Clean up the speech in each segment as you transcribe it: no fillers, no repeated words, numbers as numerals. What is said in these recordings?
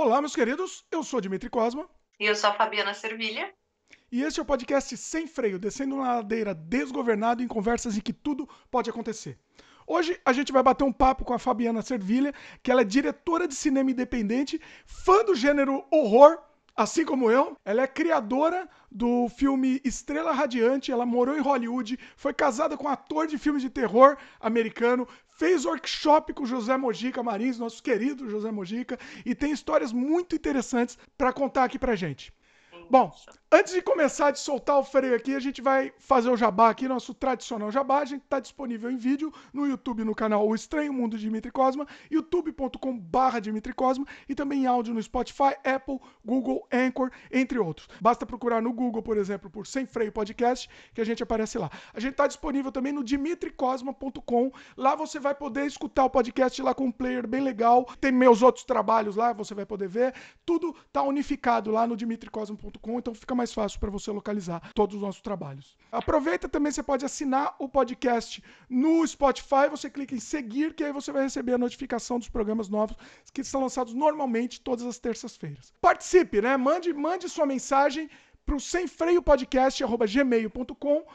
Olá, meus queridos, eu sou Dimitri Cosma. E eu sou a Fabiana Servilha. E este é o podcast Sem Freio, descendo uma ladeira desgovernado em conversas em que tudo pode acontecer. Hoje a gente vai bater um papo com a Fabiana Servilha, que ela é diretora de cinema independente, fã do gênero horror, assim como eu. Ela é criadora do filme Estrela Radiante, ela morou em Hollywood, foi casada com um ator de filmes de terror americano, fez workshop com José Mojica Marins, nosso querido José Mojica, e tem histórias muito interessantes para contar aqui pra gente. Bom, antes de começar a soltar o freio aqui, a gente vai fazer o jabá aqui, nosso tradicional jabá. A gente está disponível em vídeo no YouTube, no canal O Estranho Mundo de Dimitri Cosma, youtube.com/Dimitri Cosma, e também em áudio no Spotify, Apple, Google, Anchor, entre outros. Basta procurar no Google, por exemplo, por Sem Freio Podcast, que a gente aparece lá. A gente está disponível também no dimitricosma.com. Lá você vai poder escutar o podcast lá com um player bem legal. Tem meus outros trabalhos lá, você vai poder ver. Tudo está unificado lá no dimitricosma.com. Então fica mais fácil para você localizar todos os nossos trabalhos. Aproveita também, você pode assinar o podcast no Spotify, você clica em seguir, que aí você vai receber a notificação dos programas novos que são lançados normalmente todas as terças-feiras. Participe, né? Mande sua mensagem para o semfreiopodcast@gmail.com,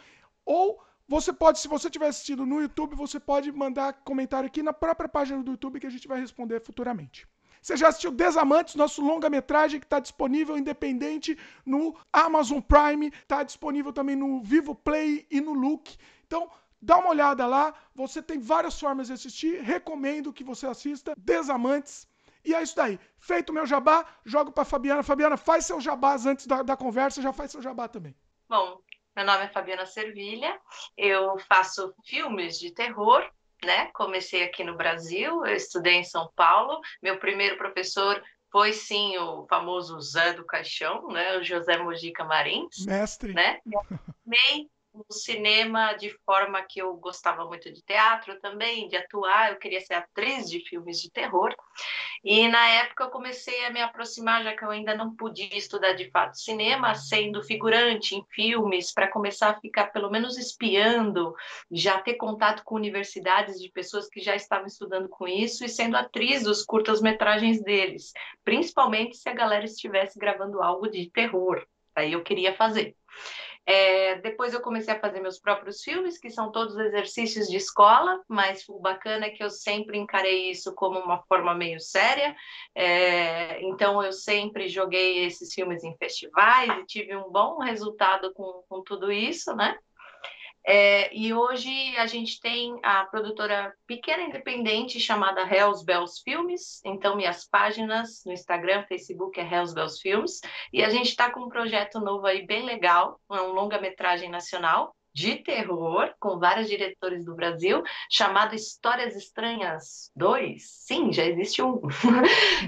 ou você pode, se você estiver assistindo no YouTube, você pode mandar comentário aqui na própria página do YouTube que a gente vai responder futuramente. Você já assistiu Desamantes, nosso longa-metragem que está disponível independente no Amazon Prime, está disponível também no Vivo Play e no Look. Então, dá uma olhada lá, você tem várias formas de assistir, recomendo que você assista Desamantes. E é isso daí. Feito o meu jabá, jogo para Fabiana. Fabiana, faz seu jabás antes da conversa, já faz seu jabá também. Bom, meu nome é Fabiana Servilha, eu faço filmes de terror, né? Comecei aqui no Brasil, eu estudei em São Paulo, meu primeiro professor foi sim o famoso Zé do Caixão, né? O José Mojica Marins, Mestre. né? Eu amei o cinema de forma que eu gostava muito de teatro também, de atuar, eu queria ser atriz de filmes de terror. E na época eu comecei a me aproximar, já que eu ainda não podia estudar de fato cinema, sendo figurante em filmes, para começar a ficar pelo menos espiando, já ter contato com universidades de pessoas que já estavam estudando com isso e sendo atriz dos curtas-metragens deles, principalmente se a galera estivesse gravando algo de terror. Aí eu queria fazer. Depois eu comecei a fazer meus próprios filmes, que são todos exercícios de escola, mas o bacana é que eu sempre encarei isso como uma forma meio séria. Então eu sempre joguei esses filmes em festivais e tive um bom resultado com tudo isso, né? E hoje a gente tem a produtora pequena independente chamada Hells Bells Filmes. Então, minhas páginas no Instagram, Facebook é Hells Bells Filmes. E a gente está com um projeto novo aí bem legal, um longa-metragem nacional de terror, com vários diretores do Brasil, chamado Histórias Estranhas 2. Sim, já existe um.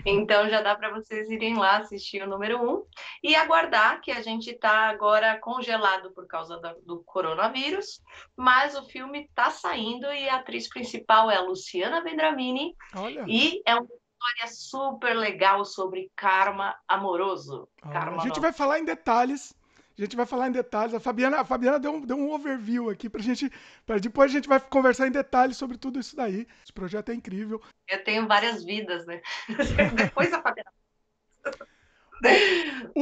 Então já dá para vocês irem lá assistir o número 1 e aguardar, que a gente está agora congelado por causa do coronavírus, mas o filme está saindo e a atriz principal é a Luciana Vendramini. Olha. E é uma história super legal sobre karma amoroso. Olha, a Karma gente não. vai falar em detalhes. A gente vai falar em detalhes. A Fabiana deu um overview aqui pra gente. Depois a gente vai conversar em detalhes sobre tudo isso daí. Esse projeto é incrível. Eu tenho várias vidas, né? Depois a Fabiana. Bom,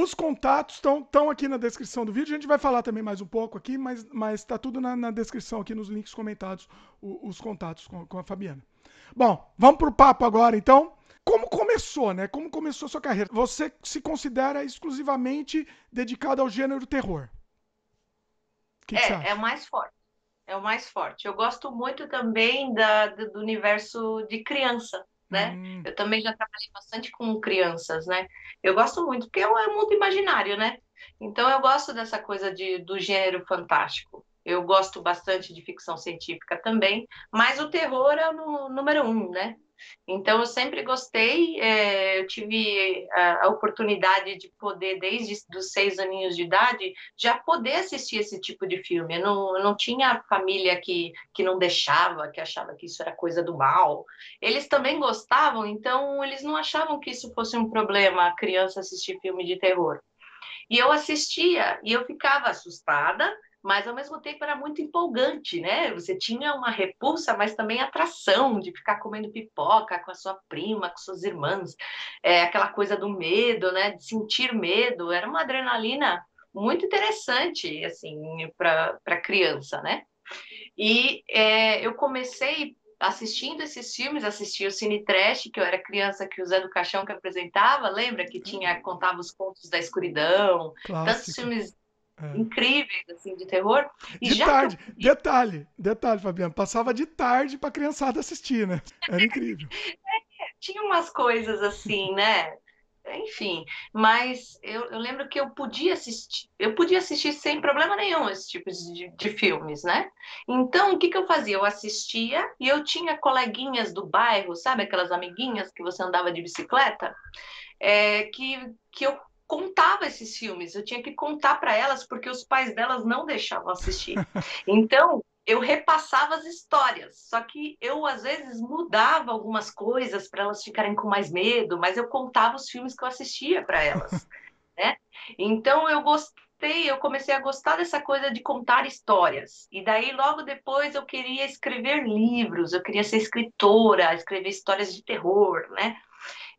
os contatos estão aqui na descrição do vídeo. A gente vai falar também mais um pouco aqui, mas tá tudo na descrição aqui nos links comentados, os contatos com a Fabiana. Bom, vamos pro papo agora então. Como começou, né? Como começou a sua carreira? Você se considera exclusivamente dedicado ao gênero terror? O que você É acha? o mais forte. É o mais forte. Eu gosto muito também do universo de criança, né? Hum, Eu também já trabalhei bastante com crianças, né? Eu gosto muito, porque é um mundo imaginário, né? Então eu gosto dessa coisa do gênero fantástico. Eu gosto bastante de ficção científica também, mas o terror é o número um, né? Então, eu sempre gostei, eu tive a oportunidade de poder, desde os 6 aninhos de idade, já poder assistir esse tipo de filme. Eu não tinha família que não deixava, que achava que isso era coisa do mal. Eles também gostavam, então eles não achavam que isso fosse um problema, a criança assistir filme de terror. E eu assistia e eu ficava assustada, mas ao mesmo tempo era muito empolgante, né? Você tinha uma repulsa, mas também atração de ficar comendo pipoca com a sua prima, com suas irmãs, aquela coisa do medo, né? De sentir medo, era uma adrenalina muito interessante, assim, para criança, né? E eu comecei assistindo esses filmes, assisti o Cine Trash, que eu era criança, que o Zé do Caixão que apresentava, lembra que tinha contava os contos da escuridão, tantos Clássico. filmes É. incríveis assim de terror. E De já que eu tarde. Detalhe, Fabiano. Passava de tarde pra criançada assistir, né? Era incrível. tinha umas coisas assim, né? Enfim, mas eu lembro que eu podia assistir sem problema nenhum esse tipo de filmes, né? Então, o que que eu fazia? Eu assistia e eu tinha coleguinhas do bairro, sabe aquelas amiguinhas que você andava de bicicleta, que eu contava esses filmes, eu tinha que contar para elas porque os pais delas não deixavam assistir. Então, eu repassava as histórias, só que eu às vezes mudava algumas coisas para elas ficarem com mais medo, mas eu contava os filmes que eu assistia para elas, né? Então eu comecei a gostar dessa coisa de contar histórias. E daí logo depois eu queria escrever livros, eu queria ser escritora, escrever histórias de terror, né?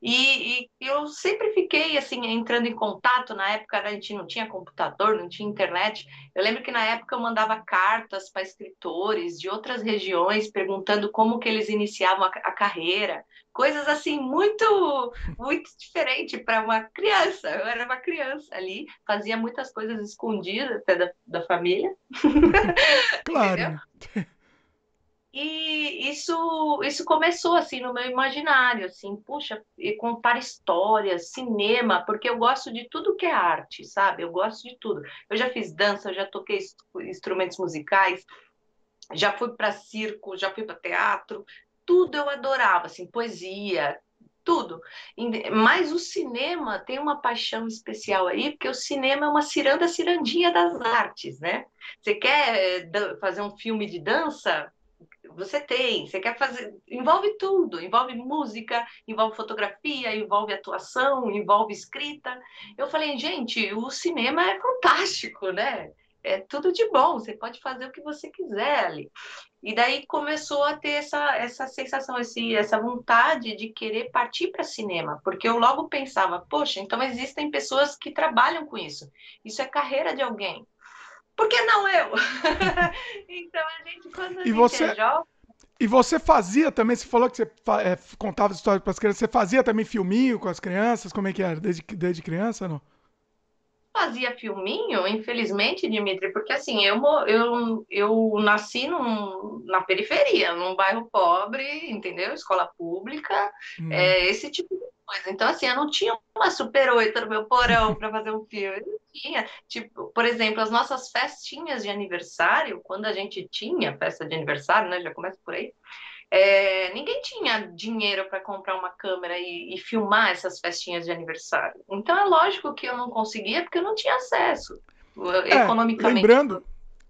E eu sempre fiquei assim entrando em contato. Na época a gente não tinha computador, não tinha internet. Eu lembro que na época eu mandava cartas para escritores de outras regiões perguntando como que eles iniciavam a carreira, coisas assim muito diferente para uma criança. Eu era uma criança ali, fazia muitas coisas escondidas até da família, Claro, entendeu? né? E isso começou assim no meu imaginário, assim, puxa, e contar histórias, cinema, porque eu gosto de tudo que é arte, sabe? Eu gosto de tudo. Eu já fiz dança, eu já toquei instrumentos musicais, já fui para circo, já fui para teatro, tudo eu adorava, assim, poesia, tudo. Mas o cinema tem uma paixão especial aí, porque o cinema é uma cirandinha das artes, né? Você quer fazer um filme de dança? Você quer fazer, envolve tudo, envolve música, envolve fotografia, envolve atuação, envolve escrita. Eu falei, gente, o cinema é fantástico, né? É tudo de bom, você pode fazer o que você quiser ali. E daí começou a ter essa sensação, essa vontade de querer partir para cinema, porque eu logo pensava, poxa, então existem pessoas que trabalham com isso. Isso é carreira de alguém. Por que não eu? Então quando a E gente é você, jovem, e você fazia também, você falou que você contava histórias para as crianças, você fazia também filminho com as crianças? Como é que era? Desde criança, não? fazia filminho, infelizmente, Dimitri, porque assim, eu nasci na periferia, num bairro pobre, entendeu? Escola pública, Hum, esse tipo de coisa. Então, assim, eu não tinha uma Super 8 no meu porão para fazer um filme. Eu não tinha. Tipo, por exemplo, as nossas festinhas de aniversário, quando a gente tinha festa de aniversário, né? Já começa por aí. Ninguém tinha dinheiro para comprar uma câmera e filmar essas festinhas de aniversário. Então é lógico que eu não conseguia porque eu não tinha acesso economicamente.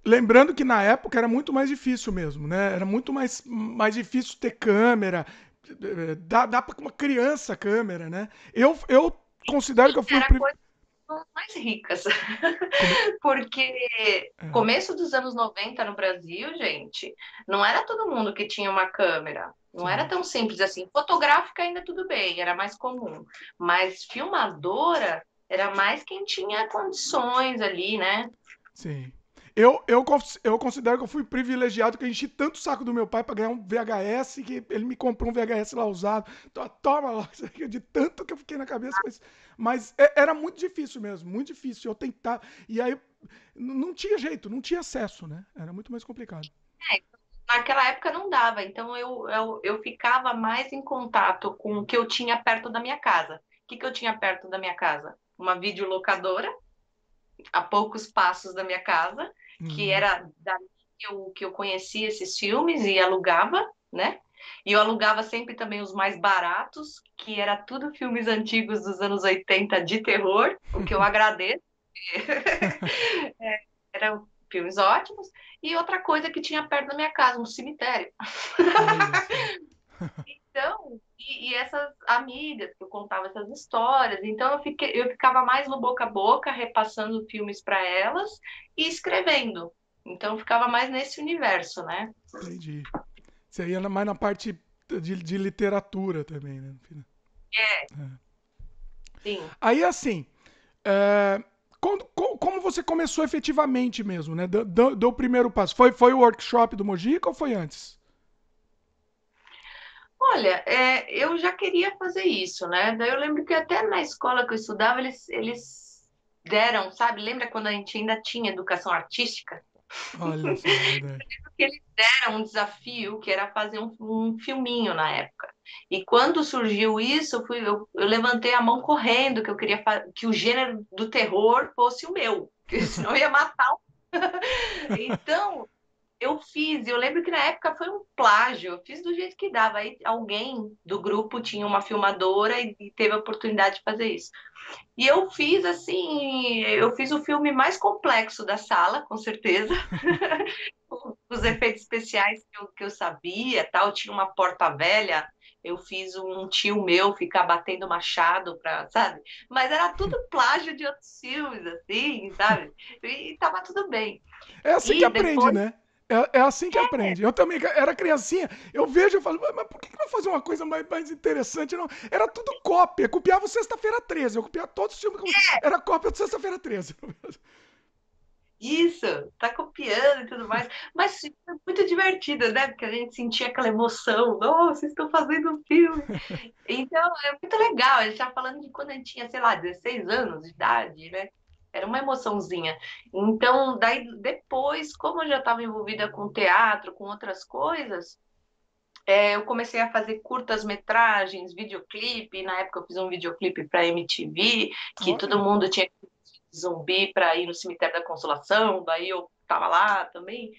lembrando que na época era muito mais difícil mesmo, né? Era muito mais difícil ter câmera, dá para uma criança câmera, né? Eu considero que eu fui o Era primeiro. coisa mais ricas, Como... porque É, começo dos anos 90 no Brasil, gente, não era todo mundo que tinha uma câmera. Não era sim, tão simples assim. Fotográfica ainda tudo bem, era mais comum. Mas filmadora era mais quem tinha condições ali, né? sim. Eu considero que eu fui privilegiado, que eu enchi tanto o saco do meu pai para ganhar um VHS que ele me comprou um VHS lá usado. Toma lá, de tanto que eu fiquei na cabeça, mas era muito difícil mesmo, muito difícil. Eu tentar. E aí não tinha jeito, não tinha acesso, né? Era muito mais complicado. É, naquela época não dava, então eu ficava mais em contato com o que eu tinha perto da minha casa. O que, que eu tinha perto da minha casa? Uma videolocadora, a poucos passos da minha casa, que Hum, era dali que eu conhecia esses filmes e alugava, né? E eu alugava sempre também os mais baratos, que era tudo filmes antigos dos anos 80 de terror, o que eu agradeço. Eram filmes ótimos. E outra coisa que tinha perto da minha casa, um cemitério. olha só. Então, e essas amigas que eu contava essas histórias, então eu ficava mais no boca a boca, repassando filmes para elas e escrevendo. Então eu ficava mais nesse universo, né? Entendi. Você ia mais na parte de literatura também, né? É, sim. Aí, assim, é, como você começou efetivamente mesmo, né? Deu o primeiro passo. Foi o workshop do Mojica ou foi antes? Olha, eu já queria fazer isso, né? Daí eu lembro que até na escola que eu estudava, eles deram, sabe? Lembra quando a gente ainda tinha educação artística? Olha só, verdade. Que eles deram um desafio que era fazer um filminho na época. E quando surgiu isso, eu levantei a mão correndo, que eu queria que o gênero do terror fosse o meu, porque senão eu ia matar. Então, eu fiz, eu lembro que na época foi um plágio, eu fiz do jeito que dava. Aí alguém do grupo tinha uma filmadora e teve a oportunidade de fazer isso. E eu fiz assim, eu fiz o filme mais complexo da sala, com certeza. Os efeitos especiais que eu sabia, tal, tinha uma porta velha, eu fiz um tio meu ficar batendo machado para, sabe? Mas era tudo plágio de outros filmes, assim, sabe? E tava tudo bem. É assim que E aprende, depois, né? É assim que aprende. Eu também era criancinha, eu vejo e falo, mas por que não fazer uma coisa mais interessante? Não, era tudo cópia. Eu copiava o Sexta-feira 13. Eu copiava todos os filmes. Era cópia do Sexta-feira 13. isso, tá copiando e tudo mais. Mas foi muito divertido, né? Porque a gente sentia aquela emoção. Oh, vocês estão fazendo um filme. Então, é muito legal. A gente tá falando de quando a gente tinha, sei lá, 16 anos de idade, né? Era uma emoçãozinha. Então, daí depois, como eu já estava envolvida com teatro, com outras coisas, eu comecei a fazer curtas-metragens, videoclipe. Na época eu fiz um videoclipe para MTV, que todo Olha. mundo tinha que ir de zumbi para ir no Cemitério da Consolação. Daí eu estava lá também.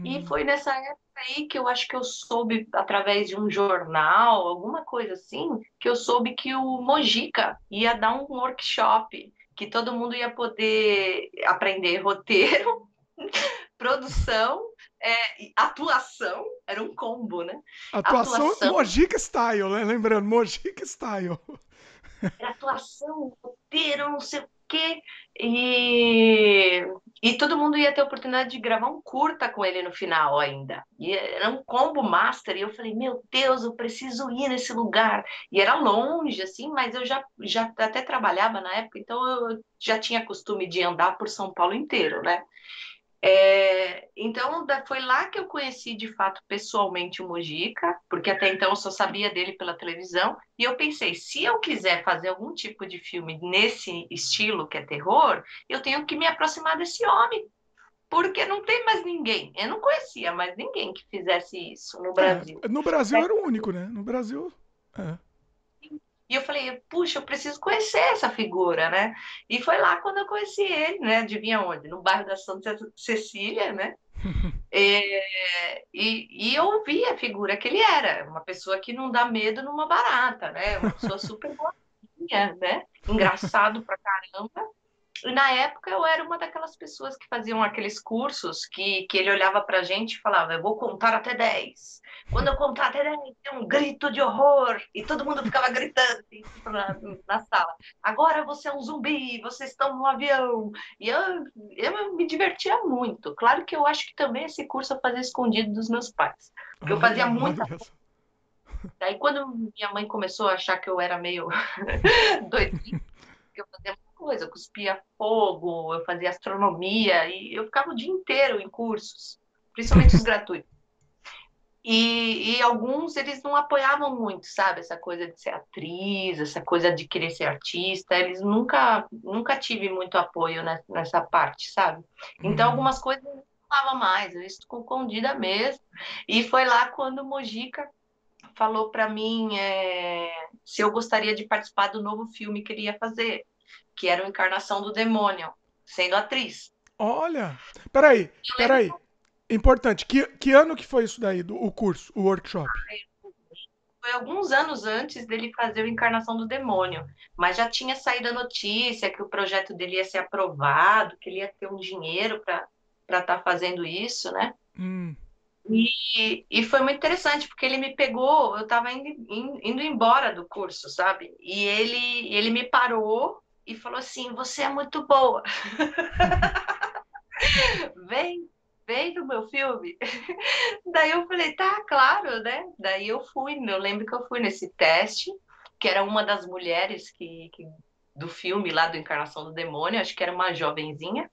E Hum. foi nessa época aí que eu acho que eu soube, através de um jornal, alguma coisa assim, que eu soube que o Mojica ia dar um workshop, que todo mundo ia poder aprender roteiro, produção, atuação, era um combo, né? Atuação Atuação, Mojica Style, né? Lembrando, Mojica Style. era atuação, roteiro, não sei o quê. E, e todo mundo ia ter a oportunidade de gravar um curta com ele no final ainda. E era um combo master. E eu falei, meu Deus, eu preciso ir nesse lugar. E era longe, assim, mas eu já até trabalhava na época, então eu já tinha costume de andar por São Paulo inteiro, né? Então, foi lá que eu conheci de fato pessoalmente o Mojica, porque até então eu só sabia dele pela televisão. E eu pensei, se eu quiser fazer algum tipo de filme nesse estilo que é terror, eu tenho que me aproximar desse homem, porque não tem mais ninguém. Eu não conhecia mais ninguém que fizesse isso no Brasil. No Brasil era o único, né? No Brasil. É. E eu falei, puxa, eu preciso conhecer essa figura, né? E foi lá quando eu conheci ele, né? Adivinha onde? No bairro da Santa Cecília, né? E eu vi a figura que ele era, uma pessoa que não dá medo numa barata, né? Uma pessoa super boazinha, né? Engraçado pra caramba. E na época eu era uma daquelas pessoas que faziam aqueles cursos que ele olhava pra gente e falava, eu vou contar até 10. Quando eu contar até 10, tem um grito de horror. E todo mundo ficava gritando assim, na sala. Agora você é um zumbi, vocês estão no avião. E eu me divertia muito. Claro que eu acho que também esse curso eu fazia escondido dos meus pais. Porque eu fazia muita. Olha só. Daí quando minha mãe começou a achar que eu era meio doidinha, eu fazia muita coisa, eu cuspia fogo, eu fazia astronomia, e eu ficava o dia inteiro em cursos, principalmente os gratuitos. E alguns eles não apoiavam muito, sabe? Essa coisa de ser atriz, essa coisa de querer ser artista, eles nunca tive muito apoio nessa parte, sabe? Então Hum. algumas coisas eu não falava mais, eu escondida mesmo. E foi lá quando o Mojica falou para mim se eu gostaria de participar do novo filme que ele ia fazer, que era o Encarnação do Demônio, sendo atriz. Olha. Peraí, Eu lembro peraí. Importante. Que ano que foi isso daí, o curso, o workshop? que foi alguns anos antes dele fazer o Encarnação do Demônio, mas já tinha saído a notícia que o projeto dele ia ser aprovado, que ele ia ter um dinheiro para estar fazendo isso, né? Hum. E foi muito interessante, porque ele me pegou, eu estava indo embora do curso, sabe? E ele me parou e falou assim: Você é muito boa, vem, vem no meu filme? Daí eu falei, tá, claro, né? Daí eu fui, eu lembro que eu fui nesse teste, que era uma das mulheres do filme lá do Encarnação do Demônio, acho que era uma jovenzinha.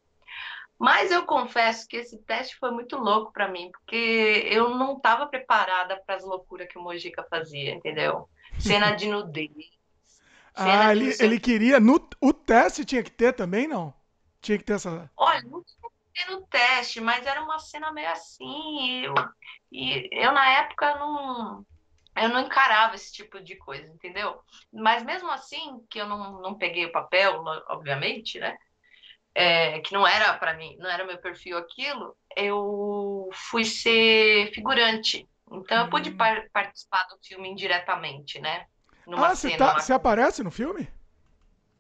Mas eu confesso que esse teste foi muito louco para mim, porque eu não estava preparada para as loucuras que o Mojica fazia, entendeu? Cena de nudez, cena Ah, de não sei o ele quê. queria. No, o teste tinha que ter também, não? Tinha que ter essa. Olha, não tinha que ter no teste, mas era uma cena meio assim, e eu na época eu não encarava esse tipo de coisa, entendeu? Mas mesmo assim, que eu não peguei o papel, obviamente, né? Que não era para mim, não era meu perfil aquilo, eu fui ser figurante. Então eu pude Hum. participar do filme indiretamente, né? Numa Ah, cena lá. você aparece no filme?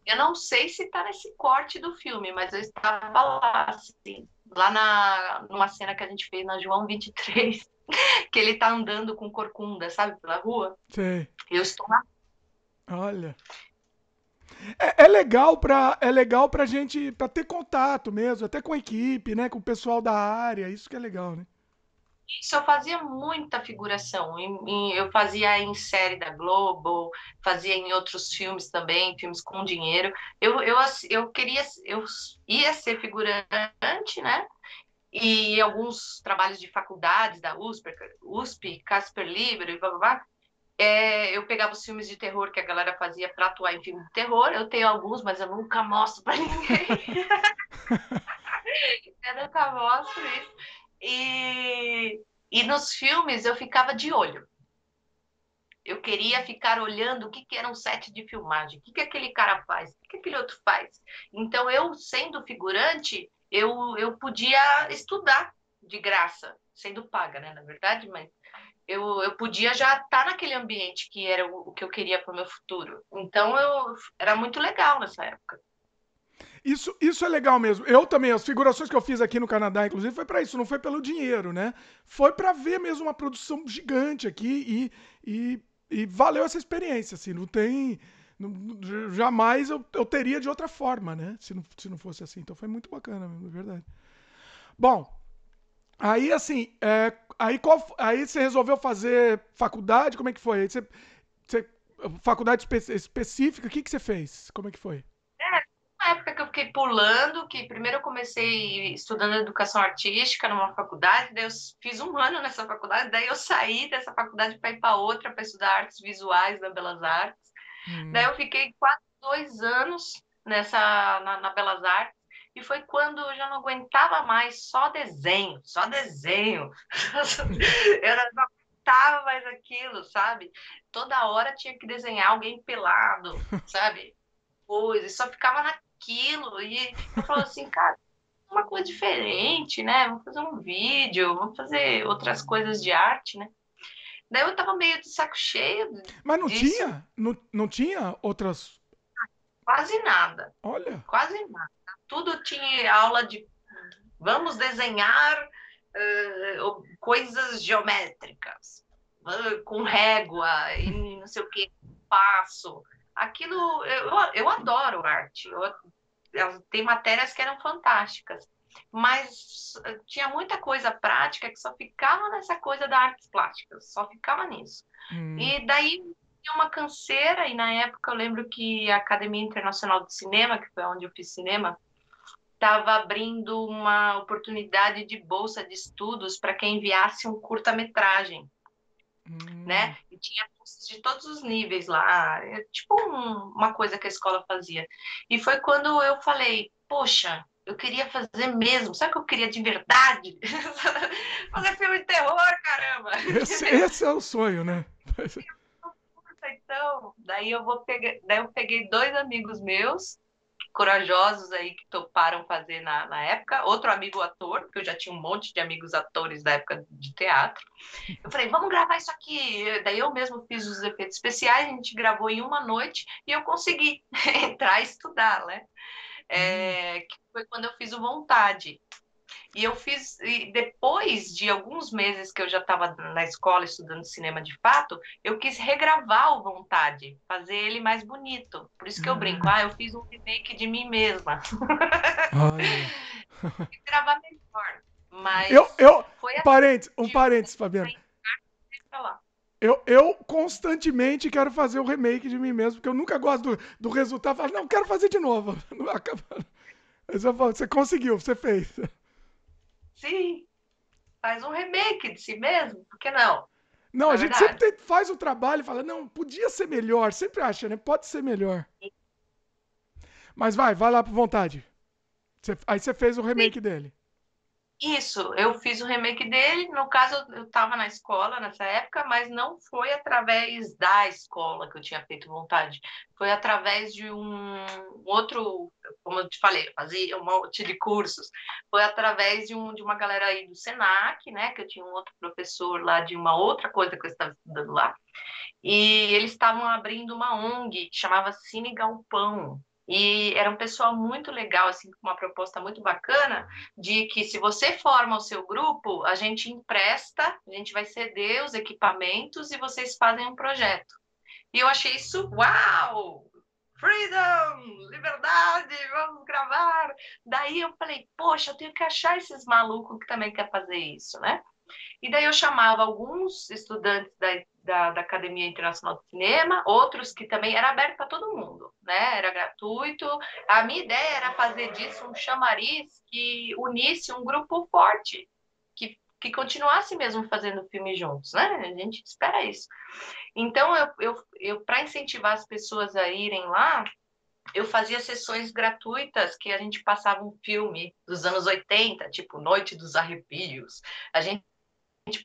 Eu não sei se tá nesse corte do filme, mas eu estava lá, assim, lá numa cena que a gente fez na João 23, que ele tá andando com corcunda, sabe, pela rua. Sei. Eu estou lá. Olha. É legal pra gente, pra ter contato mesmo, até com a equipe, né? Com o pessoal da área. Isso que é legal, né? Isso, eu fazia muita figuração. Eu fazia em série da Globo, fazia em outros filmes também, filmes com dinheiro. Eu queria, eu ia ser figurante, né? E alguns trabalhos de faculdades da USP, Casper Libero e blá, blá, blá. Eu pegava os filmes de terror que a galera fazia para atuar em filme de terror. Eu tenho alguns, mas eu nunca mostro para ninguém. Eu nunca mostro isso. E nos filmes eu ficava de olho. Eu queria ficar olhando o que, que era um set de filmagem, o que, que aquele cara faz, o que, que aquele outro faz. Então, eu, sendo figurante, eu podia estudar de graça, sendo paga, né, na verdade, mas eu podia já estar naquele ambiente que era o que eu queria para o meu futuro. Então, era muito legal nessa época. Isso é legal mesmo. Eu também, as figurações que eu fiz aqui no Canadá, inclusive, foi pra isso, não foi pelo dinheiro, né? Foi pra ver mesmo uma produção gigante aqui e valeu essa experiência, assim, não tem. Jamais eu teria de outra forma, né? Se não fosse assim. Então foi muito bacana mesmo, é verdade. Bom, aí assim, aí você resolveu fazer faculdade? Como é que foi? Aí faculdade específica, o que, que você fez? Como é que foi? Uma época que eu fiquei pulando, que primeiro eu comecei estudando educação artística numa faculdade, daí eu fiz um ano nessa faculdade, daí eu saí dessa faculdade para ir para outra para estudar artes visuais da Belas Artes. Daí Hum. eu fiquei quase 2 anos na Belas Artes, e foi quando eu já não aguentava mais só desenho, só desenho. Eu não aguentava mais aquilo, sabe? Toda hora tinha que desenhar alguém pelado, sabe? Coisa, e só ficava naquilo. E eu falo assim, cara, uma coisa diferente, né? Vamos fazer um vídeo, vamos fazer outras coisas de arte, né? Daí eu tava meio de saco cheio Mas disso, não tinha outras. quase nada, Olha. quase nada. Tudo tinha aula de vamos desenhar coisas geométricas, com régua e não sei o que, passo. Aquilo, eu adoro arte. Tem matérias que eram fantásticas, mas tinha muita coisa prática que só ficava nessa coisa da artes plásticas, só ficava nisso. Hum, E daí tinha uma canseira, e na época eu lembro que a Academia Internacional de Cinema, que foi onde eu fiz cinema, estava abrindo uma oportunidade de bolsa de estudos para quem enviasse um curta-metragem, hum. né? E tinha bolsas de todos os níveis lá, tipo uma coisa que a escola fazia. E foi quando eu falei, poxa, eu queria fazer mesmo, sabe o que eu queria de verdade? Fazer filme de terror, caramba! Esse é o sonho, né? Então, daí eu peguei dois amigos meus corajosos aí que toparam fazer na época. Outro amigo ator, porque eu já tinha um monte de amigos atores da época de teatro. Eu falei, vamos gravar isso aqui. Daí eu mesmo fiz os efeitos especiais, a gente gravou em uma noite e eu consegui entrar e estudar, né? Hum, Que foi quando eu fiz o Vontade. E eu fiz, e depois de alguns meses que eu já estava na escola estudando cinema de fato, eu quis regravar o Vontade, fazer ele mais bonito. Por isso que eu brinco, eu fiz um remake de mim mesma. olha. Gravar melhor. Mas foi Um parênteses, Fabiana. lá. Eu constantemente quero fazer o remake de mim mesmo, porque eu nunca gosto do resultado. Eu falo, não, quero fazer de novo. Mas eu falo, você conseguiu, você fez. Sim, faz um remake de si mesmo, por que não? Não, Não a é gente verdade? sempre faz o trabalho e fala, não, podia ser melhor. Sempre acha, né? Pode ser melhor. Mas vai lá por vontade. Aí você fez o Sim, remake dele. isso, eu fiz o remake dele. No caso, eu estava na escola nessa época, mas não foi através da escola que eu tinha feito vontade. Foi através de um outro, como eu te falei, eu fazia um monte de cursos. Foi através de uma galera aí do Senac, né? Que eu tinha um outro professor lá de uma outra coisa que eu estava estudando lá. E eles estavam abrindo uma ONG que chamava Cine Galpão. E era um pessoal muito legal, assim, com uma proposta muito bacana, de que se você forma o seu grupo, a gente empresta, a gente vai ceder os equipamentos e vocês fazem um projeto. E eu achei isso, uau! Freedom, liberdade, vamos gravar. Daí eu falei, poxa, eu tenho que achar esses malucos que também quer fazer isso, né? E daí eu chamava alguns estudantes da Academia Internacional de Cinema, outros que também era aberto para todo mundo, né? Era gratuito. A minha ideia era fazer disso um chamariz que unisse um grupo forte, que continuasse mesmo fazendo filme juntos, né? A gente espera isso. Então, eu para incentivar as pessoas a irem lá, eu fazia sessões gratuitas que a gente passava um filme dos anos 80, tipo Noite dos Arrepios. A gente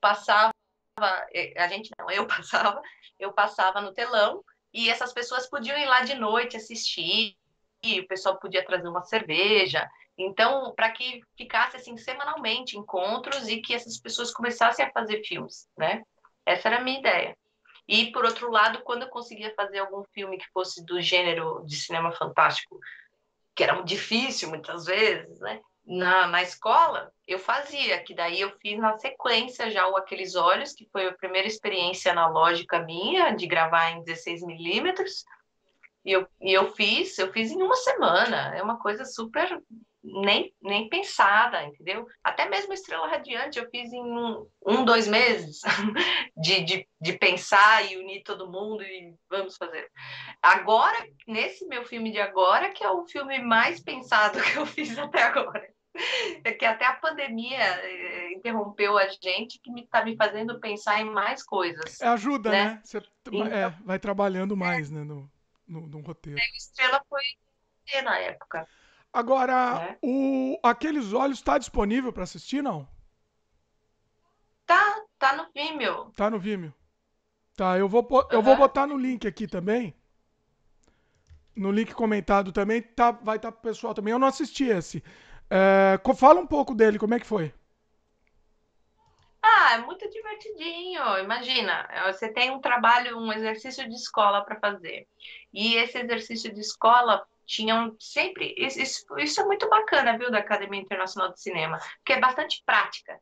passava, a gente não, eu passava no telão e essas pessoas podiam ir lá de noite assistir, e o pessoal podia trazer uma cerveja. Então, para que ficasse assim semanalmente encontros e que essas pessoas começassem a fazer filmes, né? Essa era a minha ideia. E por outro lado, quando eu conseguia fazer algum filme que fosse do gênero de cinema fantástico, que era difícil muitas vezes, né? Na escola, eu fazia, que daí eu fiz na sequência já o Aqueles Olhos, que foi a primeira experiência analógica minha de gravar em 16 milímetros, eu fiz em uma semana, é uma coisa super nem pensada, entendeu? Até mesmo Estrela Radiante eu fiz em 2 meses de pensar e unir todo mundo e vamos fazer. Agora, nesse meu filme de agora, que é o filme mais pensado que eu fiz até agora. É que até a pandemia interrompeu a gente, que está me fazendo pensar em mais coisas, Ajuda, né? né? Você Então, vai trabalhando mais, né, no roteiro. o Estrela foi na época, Agora, né? Aqueles Olhos está disponível para assistir, não? Tá no Vimeo. Tá no Vimeo. Tá, eu vou Uhum. botar no link aqui também. No link comentado também, vai estar pro pessoal também. Eu não assisti esse. Fala um pouco dele, como é que foi? Ah, é muito divertidinho. Imagina, você tem um trabalho, um exercício de escola para fazer. E esse exercício de escola tinham sempre. Isso é muito bacana, viu, da Academia Internacional de Cinema, porque é bastante prática.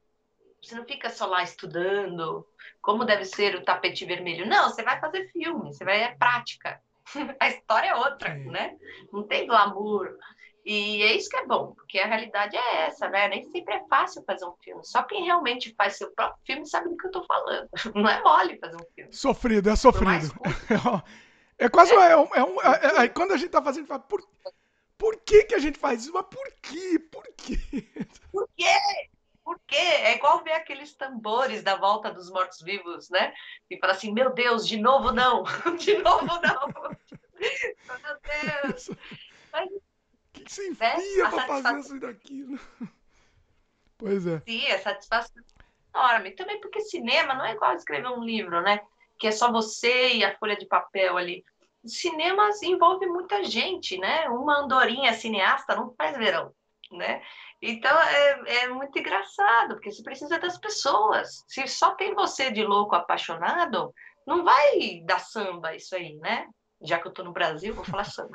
Você não fica só lá estudando como deve ser o tapete vermelho. Não, você vai fazer filme, você vai é prática. A história é outra, Sim. né? Não tem glamour. E é isso que é bom, porque a realidade é essa, né? Nem sempre é fácil fazer um filme. Só quem realmente faz seu próprio filme sabe do que eu tô falando. Não é mole fazer um filme. Sofrido, é Por mais sofrido. curto, É quase é quando a gente tá fazendo, fala, por que que a gente faz isso? Mas por quê? Por quê? por quê? Por quê? É igual ver aqueles tambores da volta dos mortos-vivos, né? E fala assim, meu Deus, de novo não, de novo não. Meu Deus. Isso. Mas, O que você né? enfia A pra fazer satisfação, isso daquilo? Pois é. sim, a satisfação é enorme. Também porque cinema não é igual escrever um livro, né? Que é só você e a folha de papel ali. Cinema envolve muita gente, né? Uma andorinha cineasta não faz verão, né? Então é muito engraçado, porque você precisa das pessoas. Se só tem você de louco apaixonado, não vai dar samba isso aí, né? Já que eu tô no Brasil, vou falar samba.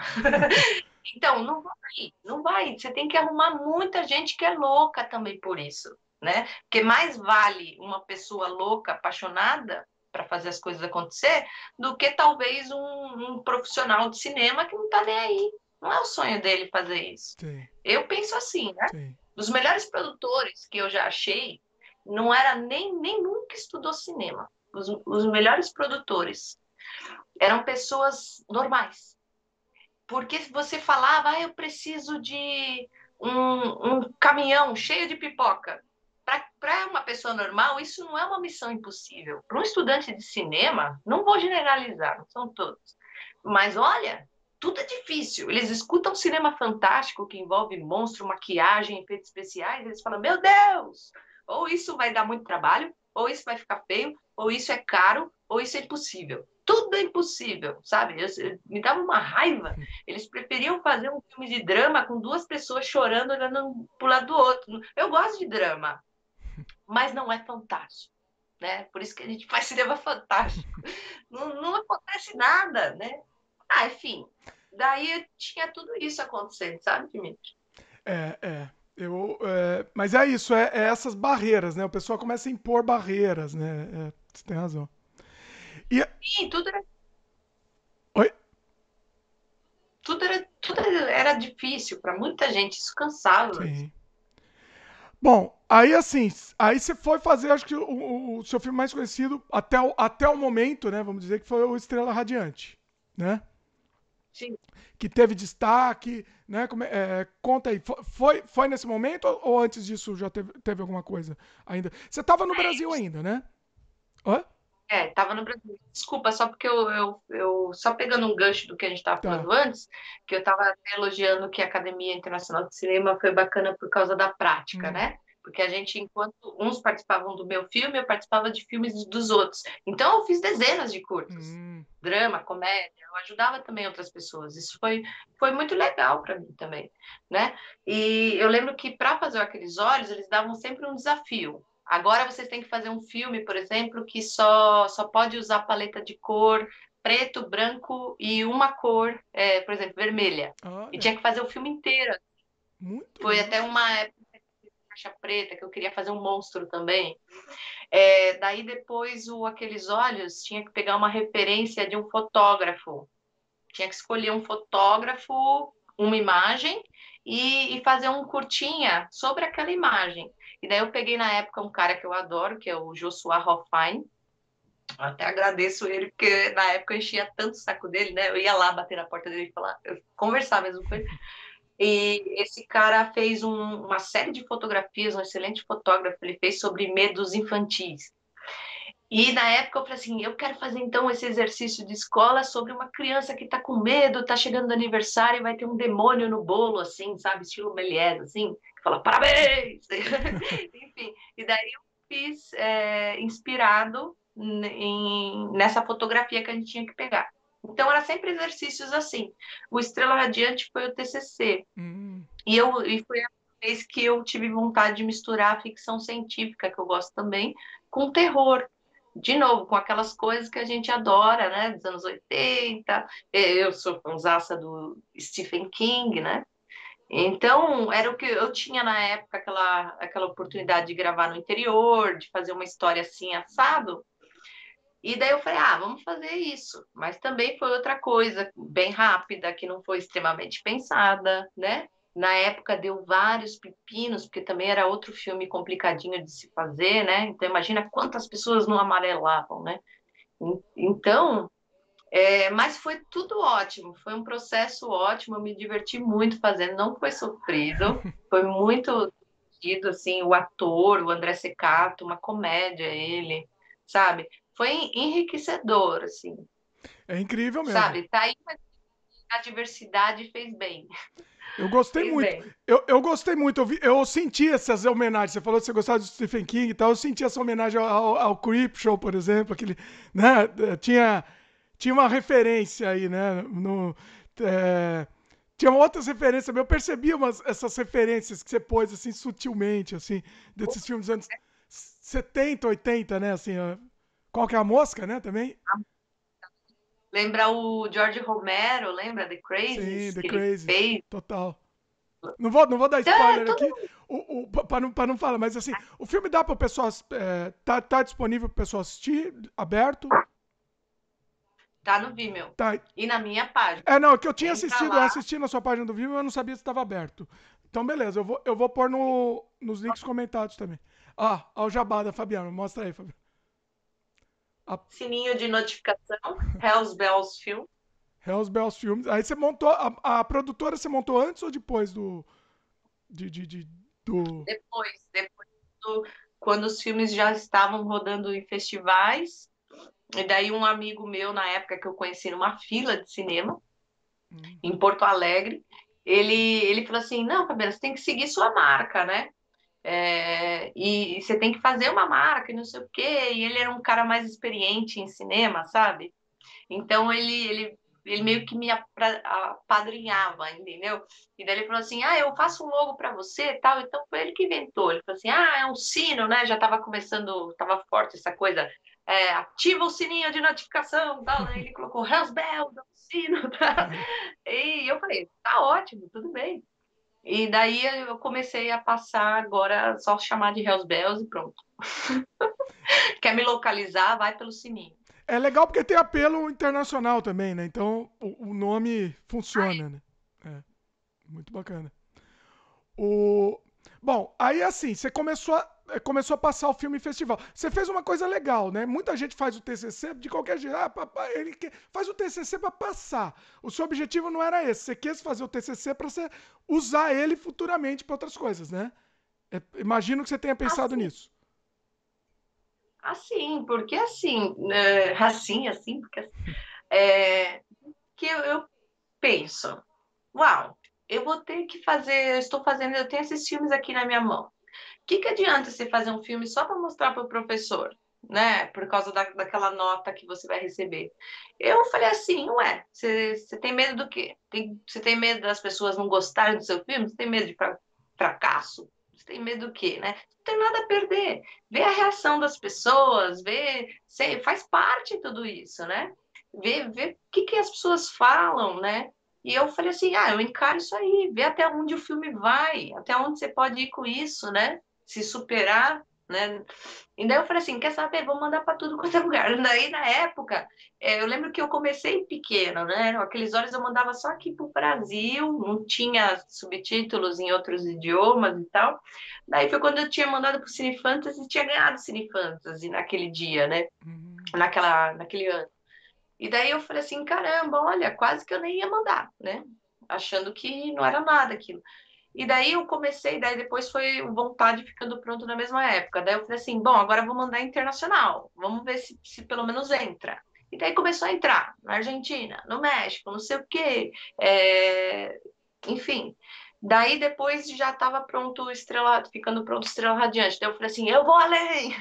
Então, não vai, não vai. Você tem que arrumar muita gente que é louca também por isso, né? Porque mais vale uma pessoa louca, apaixonada para fazer as coisas acontecer, do que talvez um profissional de cinema que não está nem aí. Não é o sonho dele fazer isso. Sim, Eu penso assim, né? sim. Dos melhores produtores que eu já achei, não era nem nunca estudou cinema. Os melhores produtores eram pessoas normais. Porque você falava, eu preciso de um caminhão cheio de pipoca. Para uma pessoa normal, isso não é uma missão impossível. Para um estudante de cinema, não vou generalizar, não são todos. Mas olha, tudo é difícil. Eles escutam cinema fantástico que envolve monstro, maquiagem, efeitos especiais, eles falam, meu Deus! Ou isso vai dar muito trabalho, ou isso vai ficar feio, ou isso é caro, ou isso é impossível. Tudo é impossível, sabe? Me dava uma raiva. Eles preferiam fazer um filme de drama com duas pessoas chorando olhando um pro lado do outro. Eu gosto de drama, mas não é fantástico, né? Por isso que a gente faz cinema fantástico. Não acontece nada, né? Ah, enfim. Daí tinha tudo isso acontecendo, sabe, Dimitri? É. Mas é isso, é essas barreiras, né? O pessoal começa a impor barreiras, né? Você tem razão. E, Sim, oi? tudo era difícil para muita gente, isso cansava. Sim. Bom, aí assim, aí você foi fazer, acho que o seu filme mais conhecido até o momento, né? Vamos dizer que foi o Estrela Radiante, né? Sim. Que teve destaque, né? Conta aí, foi nesse momento ou antes disso já teve alguma coisa ainda? Você estava no Brasil ainda, né? Hã? Tava no Brasil. Desculpa, só porque eu só pegando um gancho do que a gente estava Tá. falando antes, que eu estava elogiando que a Academia Internacional de Cinema foi bacana por causa da prática, Hum, né? Porque a gente, enquanto uns participavam do meu filme, eu participava de filmes dos outros. Então, eu fiz dezenas de curtas. hum, Drama, comédia, eu ajudava também outras pessoas. Isso foi muito legal para mim também, né? E eu lembro que para fazer Aqueles Olhos, eles davam sempre um desafio. Agora vocês têm que fazer um filme, por exemplo, que só pode usar paleta de cor preto, branco e uma cor, por exemplo, vermelha. E olha, tinha que fazer o filme inteiro. muito Foi legal. até uma época de caixa preta que eu queria fazer um monstro também. Daí depois Aqueles Olhos tinha que pegar uma referência de um fotógrafo. Tinha que escolher um fotógrafo, uma imagem e fazer um curtinha sobre aquela imagem. E daí eu peguei na época um cara que eu adoro, que é o Joshua Hoffine. Até agradeço ele, porque na época eu enchia tanto o saco dele, né? Eu ia lá bater na porta dele e falar, conversar mesmo com ele. E esse cara fez uma série de fotografias, um excelente fotógrafo, ele fez sobre medos infantis. E na época eu falei assim, eu quero fazer então esse exercício de escola sobre uma criança que está com medo, está chegando no aniversário e vai ter um demônio no bolo, assim, sabe, estilo Méliès, assim, que fala parabéns! Enfim, e daí eu fiz inspirado nessa fotografia que a gente tinha que pegar. Então era sempre exercícios assim. O Estrela Radiante foi o TCC. Hum, E foi a vez que eu tive vontade de misturar a ficção científica, que eu gosto também, com terror. De novo, com aquelas coisas que a gente adora, né? Dos anos 80. Eu sou fãzaça do Stephen King, né? Então, era o que eu tinha na época, aquela oportunidade de gravar no interior, de fazer uma história assim, assado. E daí eu falei, vamos fazer isso. Mas também foi outra coisa, bem rápida, que não foi extremamente pensada, né? Na época deu vários pepinos, porque também era outro filme complicadinho de se fazer, né? Então imagina quantas pessoas não amarelavam, né? Então, mas foi tudo ótimo, foi um processo ótimo, eu me diverti muito fazendo, não foi sofrido, foi muito divertido, assim, o ator, o André Secato, uma comédia ele, sabe? Foi enriquecedor, assim, é incrível mesmo. sabe? Tá aí, mas a diversidade fez bem, Eu gostei fez muito. bem. Eu gostei muito. Eu senti essas homenagens. Você falou que você gostava de Stephen King e tal. Eu senti essa homenagem ao Creepshow, por exemplo. Aquele, né? Tinha uma referência aí, né? É, tinha outras referências. Eu percebi essas referências que você pôs assim sutilmente, assim, desses filmes dos anos 70, 80, né? Assim, qual que é a mosca, né? Também. Lembra o George Romero, lembra The Sim, Crazies The que ele Crazies. fez? Total. Não vou dar Então, spoiler todo aqui, pra não falar, mas assim, o filme dá pra pessoa. Tá disponível pra pessoa assistir, aberto. tá no Vimeo Tá. e na minha página. Não, que eu tinha Entra assistido, eu lá. assisti na sua página do Vimeo, eu não sabia se estava aberto. Então, beleza, eu vou pôr nos links comentados também. Ó o jabá da Fabiana, mostra aí, Fabiana. A Sininho de notificação, Hells Bells Film. Hells Bells Filmes. Aí você montou, a produtora você montou antes ou depois do... Depois quando os filmes já estavam rodando em festivais, e daí um amigo meu, na época que eu conheci numa fila de cinema, em Porto Alegre, ele falou assim, não, Fabiana, você tem que seguir sua marca, né? E você tem que fazer uma marca e não sei o quê. E ele era um cara mais experiente em cinema, sabe? Então ele meio que me apadrinhava, entendeu? E daí ele falou assim: ah, eu faço um logo para você e tal. Então foi ele que inventou. Ele falou assim: ah, é um sino, né? Já estava começando, estava forte essa coisa. Ativa o sininho de notificação, tal. Daí ele colocou Hells Bells, um sino, tá? E eu falei: tá ótimo, tudo bem. E daí eu comecei a passar agora só chamar de Hells Bells e pronto. Quer me localizar? Vai pelo sininho. É legal porque tem apelo internacional também, né? Então o nome funciona, né? É, muito bacana. O... Bom, aí assim, você começou a passar o filme em festival. Você fez uma coisa legal, né? Muita gente faz o TCC de qualquer jeito. Faz o TCC para passar. O seu objetivo não era esse. Você quis fazer o TCC para você usar ele futuramente para outras coisas, né? Imagino que você tenha pensado Assim, nisso. porque assim, porque é, que eu penso, uau, eu vou ter que fazer, eu estou fazendo, eu tenho esses filmes aqui na minha mão. O que adianta você fazer um filme só para mostrar para o professor, né? Por causa daquela nota que você vai receber. Eu falei assim, ué, você tem medo do quê? Você tem medo das pessoas não gostarem do seu filme? Você tem medo de fracasso? Você tem medo do quê, né? Não tem nada a perder. Vê a reação das pessoas, faz parte de tudo isso, né? Vê o que as pessoas falam, né? E eu falei assim, eu encaro isso aí, vê até onde o filme vai, até onde você pode ir com isso, né? Se superar, né? E daí eu falei assim, quer saber? Vou mandar para tudo quanto é lugar. Daí, na época, eu lembro que eu comecei pequeno, né? Aqueles olhos eu mandava só aqui para o Brasil, não tinha subtítulos em outros idiomas e tal. Daí foi quando eu tinha mandado para o Cine Fantasy e tinha ganhado o Cine Fantasy naquele dia, né? Naquele ano. E daí eu falei assim, caramba, olha, quase que eu nem ia mandar, né? Achando que não era nada aquilo. E daí eu comecei, daí depois foi o Vontade ficando pronto na mesma época. Daí eu falei assim, bom, agora eu vou mandar internacional. Vamos ver se pelo menos entra. E daí começou a entrar na Argentina, no México, não sei o quê. Enfim. Daí depois já estava pronto Estrela, ficando pronto Estrela Radiante. Daí eu falei assim, eu vou além!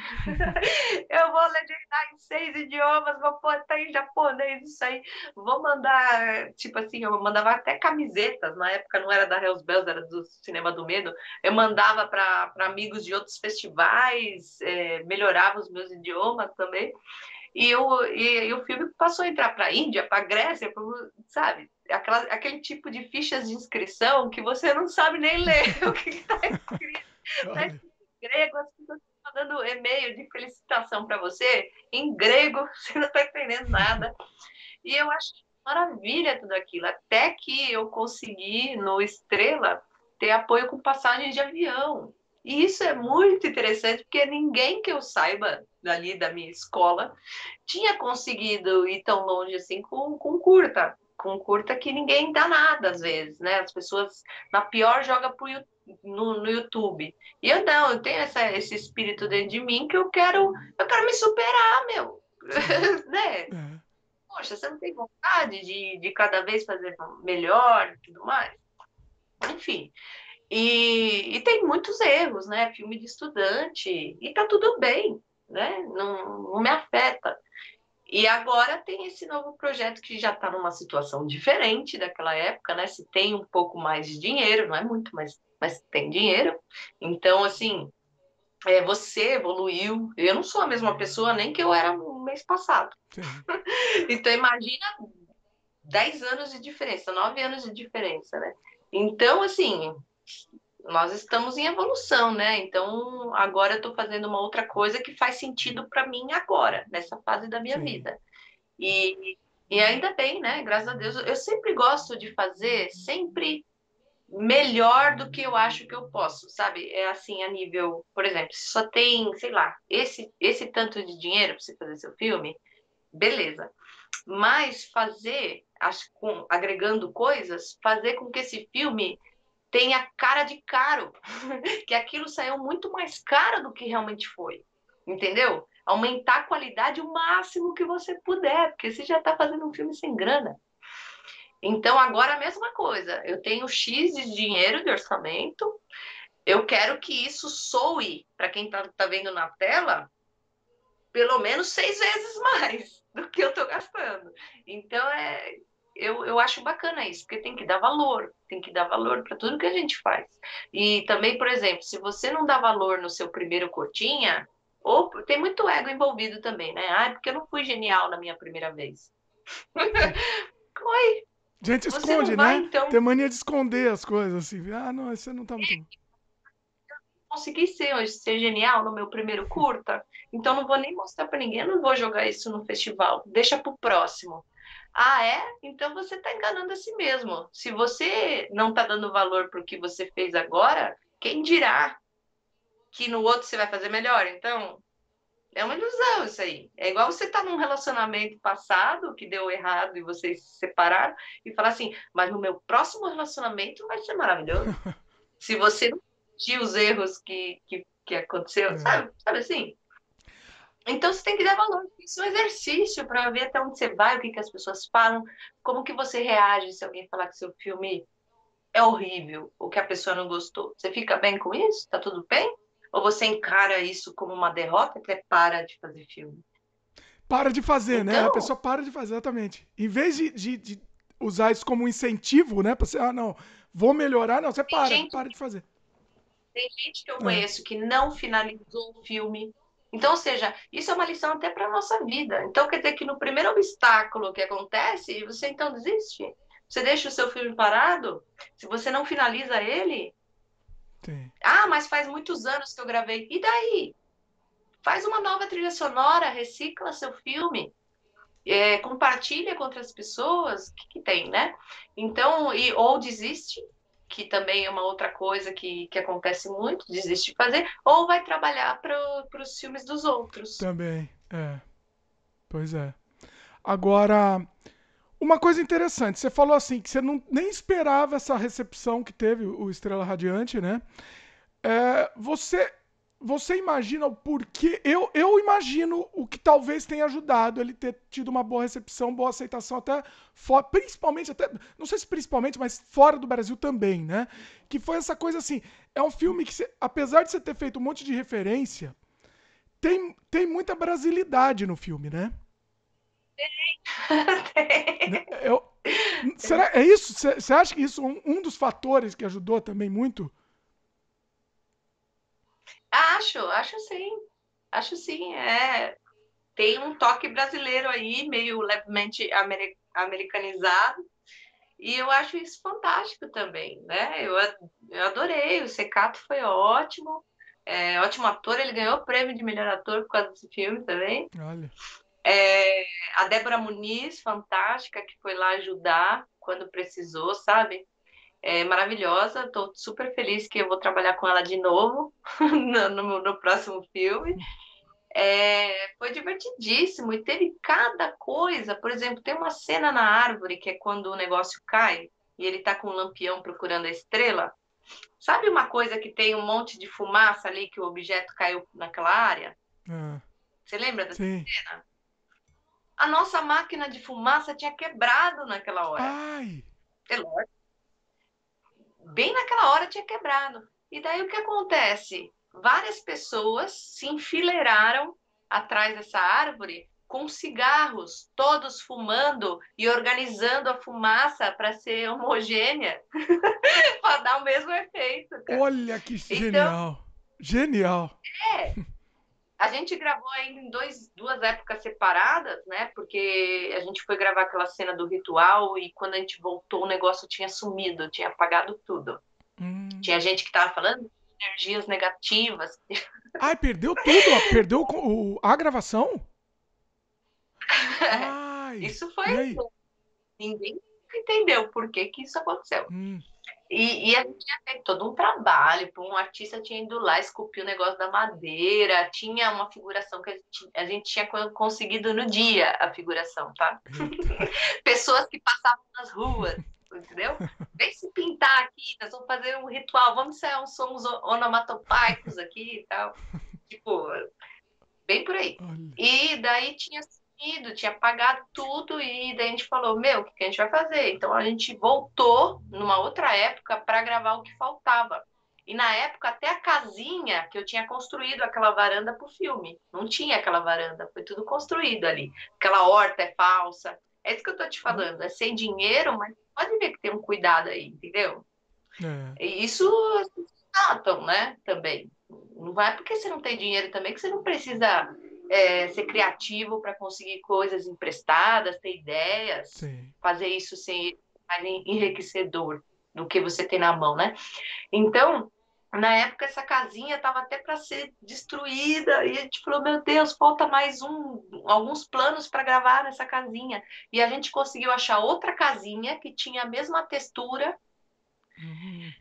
Eu vou legendar em 6 idiomas, vou pôr até em japonês, isso aí. Vou mandar, tipo assim, eu mandava até camisetas, na época não era da Hells Bells, era do Cinema do Medo. Eu mandava para amigos de outros festivais, melhorava os meus idiomas também. E o filme passou a entrar para a Índia, para a Grécia, sabe? Aquele tipo de fichas de inscrição que você não sabe nem ler o que está escrito. Está Olha. escrito em grego, as pessoas estão dando e-mail de felicitação para você em grego, você não está entendendo nada. E eu acho maravilha tudo aquilo, até que eu consegui, no Estrela, ter apoio com passagem de avião. E isso é muito interessante, porque ninguém que eu saiba dali da minha escola tinha conseguido ir tão longe assim com curta. Com curta que ninguém dá nada às vezes, né? As pessoas, na pior, jogam no YouTube. E eu não, eu tenho esse espírito dentro de mim que eu quero me superar, meu. Sim. Né? É. Poxa, você não tem vontade de cada vez fazer melhor e tudo mais? Enfim. E tem muitos erros, né? Filme de estudante, e tá tudo bem, né? Não me afeta. E agora tem esse novo projeto que já está numa situação diferente daquela época, né? Se tem um pouco mais de dinheiro, não é muito, mas tem dinheiro. Então, assim, você evoluiu. Eu não sou a mesma pessoa nem que eu era no mês passado. Sim. Então, imagina 10 anos de diferença, 9 anos de diferença, né? Então, assim, nós estamos em evolução, né? Então, agora eu estou fazendo uma outra coisa que faz sentido para mim agora, nessa fase da minha Sim. vida. E ainda bem, né? Graças a Deus. Eu sempre gosto de fazer, sempre. melhor do que eu acho que eu posso, sabe? É assim, a nível, por exemplo, se só tem, sei lá, esse tanto de dinheiro para você fazer seu filme, beleza. Mas fazer, acho, agregando coisas, fazer com que esse filme tenha cara de caro, que aquilo saiu muito mais caro do que realmente foi, entendeu? Aumentar a qualidade o máximo que você puder, porque você já está fazendo um filme sem grana. Então, agora a mesma coisa. Eu tenho X de dinheiro de orçamento, eu quero que isso soe para quem está vendo na tela pelo menos 6 vezes mais do que eu estou gastando. Então, eu acho bacana isso, porque tem que dar valor para tudo que a gente faz. E também, por exemplo, se você não dá valor no seu primeiro curtinha, ou tem muito ego envolvido também, né? Ah, porque eu não fui genial na minha primeira vez. Oi, A gente você não esconde, vai, né? então, Tem mania de esconder as coisas, assim. Ah, não, isso não tá muito bom. consegui ser genial no meu primeiro curta, então não vou nem mostrar para ninguém, não vou jogar isso no festival, deixa para o próximo. Ah, é? Então você está enganando a si mesmo. Se você não está dando valor para o que você fez agora, quem dirá que no outro você vai fazer melhor? Então, é uma ilusão isso aí. É igual você estar num relacionamento passado que deu errado e vocês se separaram e falar assim, mas no meu próximo relacionamento vai ser maravilhoso. Se você não corrigir os erros que aconteceu, É. sabe assim? Então você tem que dar valor. Isso é um exercício para ver até onde você vai, o que, que as pessoas falam, como que você reage se alguém falar que seu filme é horrível ou que a pessoa não gostou. Você fica bem com isso? Tá tudo bem? Ou você encara isso como uma derrota e até para de fazer filme? Para de fazer, né? A Então, pessoa para de fazer, exatamente. Em vez de usar isso como um incentivo, né? Pra você, ah, não, vou melhorar, não, você tem gente, para de fazer. tem gente que eu É, conheço que não finalizou o filme. Então, ou seja, isso é uma lição até para a nossa vida. Então, quer dizer que no primeiro obstáculo que acontece, você então desiste. Você deixa o seu filme parado, se você não finaliza ele, tem. ah, mas faz muitos anos que eu gravei. E daí? Faz uma nova trilha sonora, recicla seu filme, compartilha com outras pessoas, o que, que tem, né? Então, ou desiste, que também é uma outra coisa que acontece muito, desiste de fazer, ou vai trabalhar para os filmes dos outros. Também, é. Pois é. Agora, uma coisa interessante, você falou assim, que você não, nem esperava essa recepção que teve o Estrela Radiante, né? É, você imagina o porquê? Eu imagino o que talvez tenha ajudado ele ter tido uma boa recepção, boa aceitação, até principalmente, até, não sei se principalmente, mas fora do Brasil também, né? Que foi essa coisa assim, é um filme que, apesar de você ter feito um monte de referência, tem muita brasilidade no filme, né? Né? Será, é isso? Você acha que isso é um dos fatores que ajudou também muito? Acho sim. Acho sim, tem um toque brasileiro aí, meio levemente americanizado, e eu acho isso fantástico também, né? Eu adorei, o Secato foi ótimo, ótimo ator, ele ganhou o prêmio de melhor ator por causa desse filme também. Olha. É, a Débora Muniz, fantástica, que foi lá ajudar quando precisou, sabe? É maravilhosa, estou super feliz que eu vou trabalhar com ela de novo no próximo filme. Foi divertidíssimo e teve cada coisa. Por exemplo, tem uma cena na árvore que é quando o negócio cai e ele tá com um lampião procurando a estrela. Sabe uma coisa que tem um monte de fumaça ali que o objeto caiu naquela área? Ah, Você lembra dessa sim. cena? A nossa máquina de fumaça tinha quebrado naquela hora. Ai! É lógico, bem naquela hora tinha quebrado. E daí o que acontece? Várias pessoas se enfileiraram atrás dessa árvore com cigarros, todos fumando e organizando a fumaça para ser homogênea, para dar o mesmo efeito, cara. Olha que Então, genial! Genial! é, a gente gravou ainda em duas épocas separadas, né? Porque a gente foi gravar aquela cena do ritual e quando a gente voltou o negócio tinha sumido, tinha apagado tudo. Hum. Tinha gente que estava falando de energias negativas. Ai, perdeu tudo? Perdeu a gravação? Ai! Isso foi. E aí? Ninguém entendeu por que que isso aconteceu. Hum. E a gente tinha feito todo um trabalho, um artista tinha ido lá, esculpir o negócio da madeira, tinha uma figuração que a gente tinha conseguido no dia, a figuração, tá? Eita. Pessoas que passavam nas ruas, entendeu? Vem se pintar aqui, nós vamos fazer um ritual, vamos ensaiar uns sons onomatopeicos aqui e tal. Tipo, bem por aí. Olha. E daí tinha sumido, tinha pagado tudo, e daí a gente falou, meu, o que que a gente vai fazer? Então a gente voltou numa outra época para gravar o que faltava. E na época, até a casinha que eu tinha construído aquela varanda pro filme. Não tinha aquela varanda, foi tudo construído ali. Aquela horta é falsa. É isso que eu tô te falando. É sem dinheiro, mas pode ver que tem um cuidado aí, entendeu? É, E isso as pessoas notam, né? Também. Não vai porque você não tem dinheiro também que você não precisa ser criativo para conseguir coisas emprestadas, ter ideias, sim. fazer isso sem mais enriquecedor do que você tem na mão, né? Então, na época, essa casinha estava até para ser destruída, e a gente falou: Meu Deus, falta mais alguns planos para gravar nessa casinha. E a gente conseguiu achar outra casinha que tinha a mesma textura, Uhum.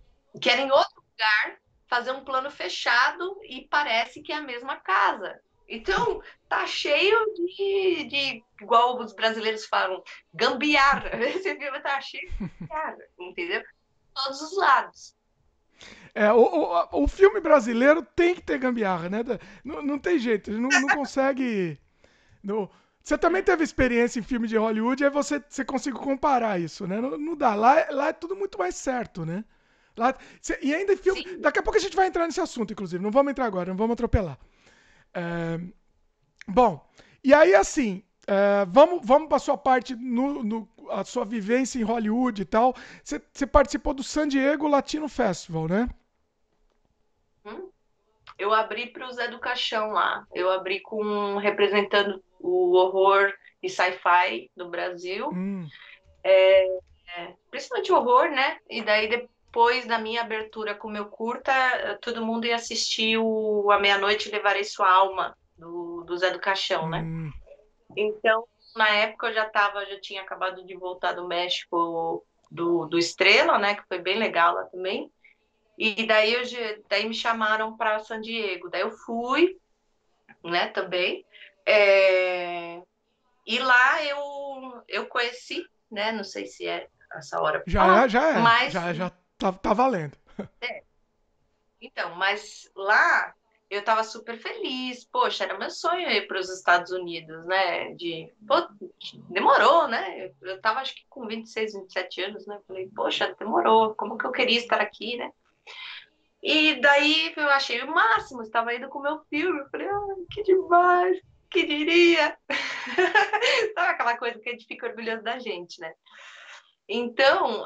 que era em outro lugar, fazer um plano fechado e parece que é a mesma casa. Então, tá cheio igual os brasileiros falam, gambiarra. Esse filme tá cheio de gambiarra, entendeu? Todos os lados. É, o filme brasileiro tem que ter gambiarra, né? Não, não tem jeito, ele não, não consegue. Você também teve experiência em filme de Hollywood, aí você consegue comparar isso, né? Não, não dá. Lá é tudo muito mais certo, né? E ainda em filme. Sim, Daqui a pouco a gente vai entrar nesse assunto, inclusive. Não vamos entrar agora, não vamos atropelar. É, bom, e aí assim. Vamos para a sua parte, a sua vivência em Hollywood e tal. Você participou do San Diego Latino Festival, né? hum, eu abri para o Zé do Caixão lá. Eu abri representando o horror e sci-fi do Brasil, Hum, principalmente o horror, né? E daí depois da minha abertura com o meu curta, todo mundo ia assistir o A Meia-Noite Levarei Sua Alma do Zé do Caixão, né? hum, Então, na época já tinha acabado de voltar do México do Estrela, né? Que foi bem legal lá também. E daí me chamaram para San Diego. Daí eu fui, né, também. É, E lá eu conheci, né? Não sei se é essa hora para já falar, é, já é. mas Já tá valendo. então, mas lá eu estava super feliz. Poxa, era meu sonho ir para os Estados Unidos, né? Pô, demorou, né? Eu estava acho que com 26, 27 anos, né? Falei, poxa, demorou. Como que eu queria estar aqui, né? E daí eu achei o máximo, estava indo com o meu filme. Eu falei, ai, que demais, que diria. Sabe aquela coisa que a gente fica orgulhoso da gente, né? Então,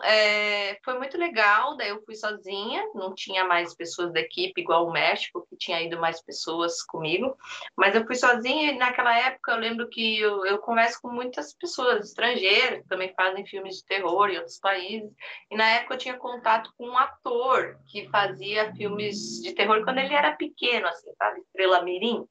foi muito legal. Daí eu fui sozinha, não tinha mais pessoas da equipe, igual o México, que tinha ido mais pessoas comigo. Mas eu fui sozinha e naquela época eu lembro que eu converso com muitas pessoas estrangeiras que também fazem filmes de terror em outros países. E na época eu tinha contato com um ator que fazia filmes de terror quando ele era pequeno, assim, sabe? Estrela Mirim.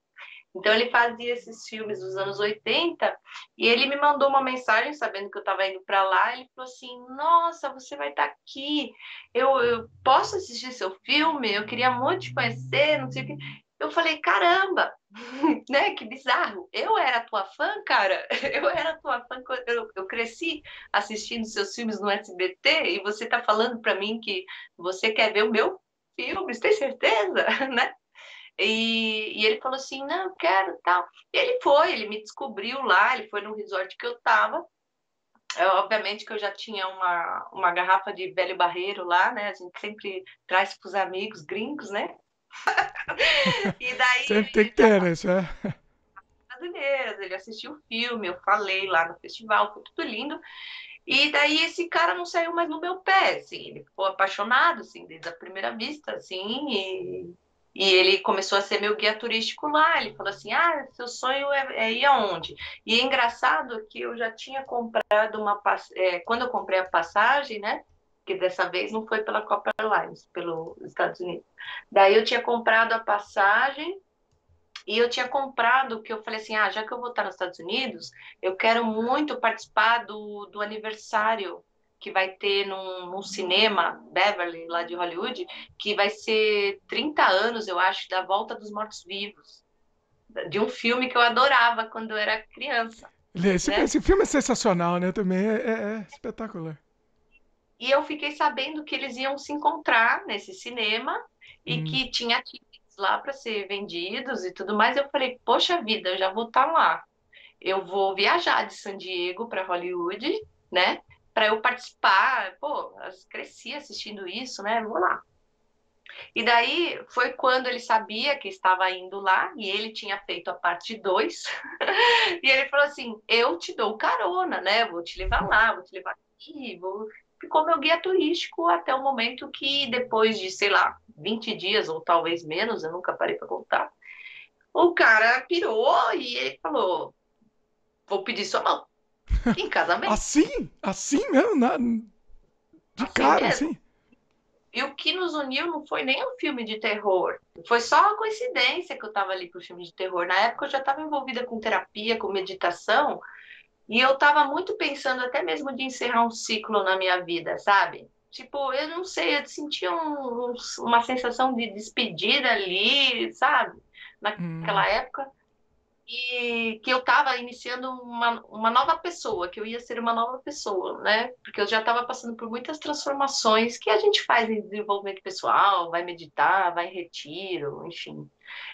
Então ele fazia esses filmes dos anos 80 e ele me mandou uma mensagem sabendo que eu estava indo para lá. Ele falou assim: Nossa, você vai estar aqui. Eu posso assistir seu filme? Eu queria muito te conhecer, não sei o quê. Eu falei: Caramba, né? Que bizarro. Eu era tua fã, cara. Eu era tua fã. Eu cresci assistindo seus filmes no SBT e você está falando para mim que você quer ver o meu filme? Você tem certeza, né? E ele falou assim, não, eu quero, tal. E ele me descobriu lá, ele foi no resort que eu tava. Obviamente que eu já tinha uma garrafa de velho barreiro lá, né? A gente sempre traz para os amigos gringos, né? E daí Sempre tem que ele já ter, falou né? Isso é. brasileiras, ele assistiu o filme, eu falei lá no festival, foi tudo lindo. E daí esse cara não saiu mais no meu pé, assim, ele ficou apaixonado, assim, desde a primeira vista, assim, e ele começou a ser meu guia turístico lá, ele falou assim, seu sonho é ir aonde? E é engraçado que eu já tinha comprado quando eu comprei a passagem, né, que dessa vez não foi pela Copper Airlines, pelos Estados Unidos, daí eu tinha comprado a passagem e eu tinha comprado, que eu falei assim, já que eu vou estar nos Estados Unidos, eu quero muito participar do aniversário que vai ter num cinema Beverly, lá de Hollywood, que vai ser 30 anos, eu acho, da Volta dos Mortos-Vivos, de um filme que eu adorava quando eu era criança, né? Esse filme é sensacional, né? Também é espetacular. E eu fiquei sabendo que eles iam se encontrar nesse cinema e Hum. que tinha tickets lá para ser vendidos e tudo mais. Eu falei, poxa vida, eu já vou estar lá. Eu vou viajar de San Diego para Hollywood, né? Para eu participar. Pô, eu cresci assistindo isso, né? Vou lá. E daí foi quando ele sabia que estava indo lá e ele tinha feito a parte 2. E ele falou assim: Eu te dou carona, né? Vou te levar lá, vou te levar aqui. Ficou meu guia turístico até o momento que, depois de, sei lá, 20 dias ou talvez menos, eu nunca parei para contar, o cara pirou e ele falou: Vou pedir sua mão em casamento. Assim? Assim mesmo? De Assim cara, mesmo. assim? E o que nos uniu não foi nem um filme de terror. Foi só a coincidência que eu estava ali pro filme de terror. Na época eu já estava envolvida com terapia, com meditação, e eu estava muito pensando até mesmo de encerrar um ciclo na minha vida, sabe? Tipo, eu não sei, eu sentia uma sensação de despedida ali, sabe? Hum. Naquela época e que eu estava iniciando uma nova pessoa, que eu ia ser uma nova pessoa, né? Porque eu já estava passando por muitas transformações que a gente faz em desenvolvimento pessoal, vai meditar, vai em retiro, enfim.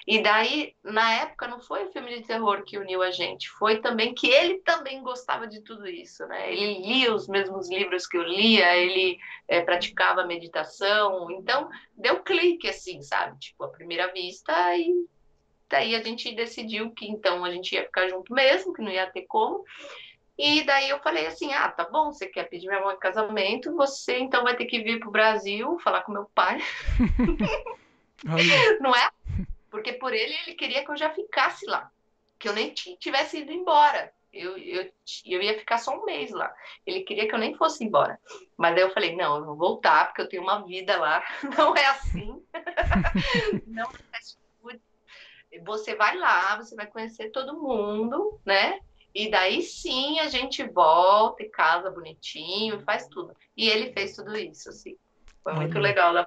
E daí, na época, não foi o filme de terror que uniu a gente, foi também que ele também gostava de tudo isso, né? Ele lia os mesmos livros que eu lia, ele praticava meditação, então deu clique, assim, sabe? Tipo, à primeira vista, e daí a gente decidiu que então a gente ia ficar junto mesmo, que não ia ter como. E daí eu falei assim: ah, tá bom, você quer pedir minha mão em casamento, você então vai ter que vir pro Brasil falar com meu pai, Olha. não é? Porque por ele queria que eu já ficasse lá, que eu nem tivesse ido embora. Eu ia ficar só um mês lá. Ele queria que eu nem fosse embora. Mas daí eu falei: não, eu vou voltar, porque eu tenho uma vida lá. Não é assim. Não é fast food. Você vai lá, você vai conhecer todo mundo, né? E daí sim a gente volta e casa bonitinho, faz tudo. E ele fez tudo isso, assim. Foi muito Olha. legal na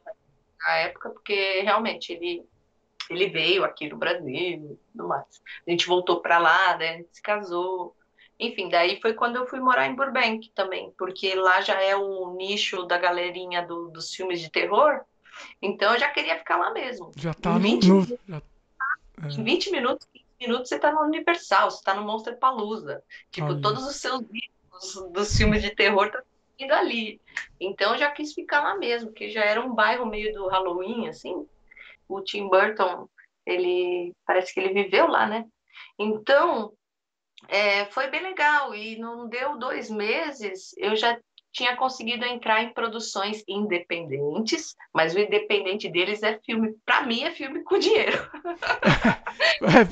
época, porque realmente ele veio aqui no Brasil e tudo mais. A gente voltou para lá, né? A gente se casou. Enfim, daí foi quando eu fui morar em Burbank também, porque lá já é o nicho da galerinha dos filmes de terror, então eu já queria ficar lá mesmo. Já tá Em no. 20 em É, 20 minutos, 15 minutos, você está no Universal, você está no Monsterpalooza. Tipo, olha. todos os seus vídeos dos filmes de terror estão indo ali. Então, eu já quis ficar lá mesmo, que já era um bairro meio do Halloween, assim. O Tim Burton, ele parece que ele viveu lá, né? Então, foi bem legal. E não deu 2 meses, eu já tinha conseguido entrar em produções independentes, mas o independente deles é filme, para mim é filme com dinheiro.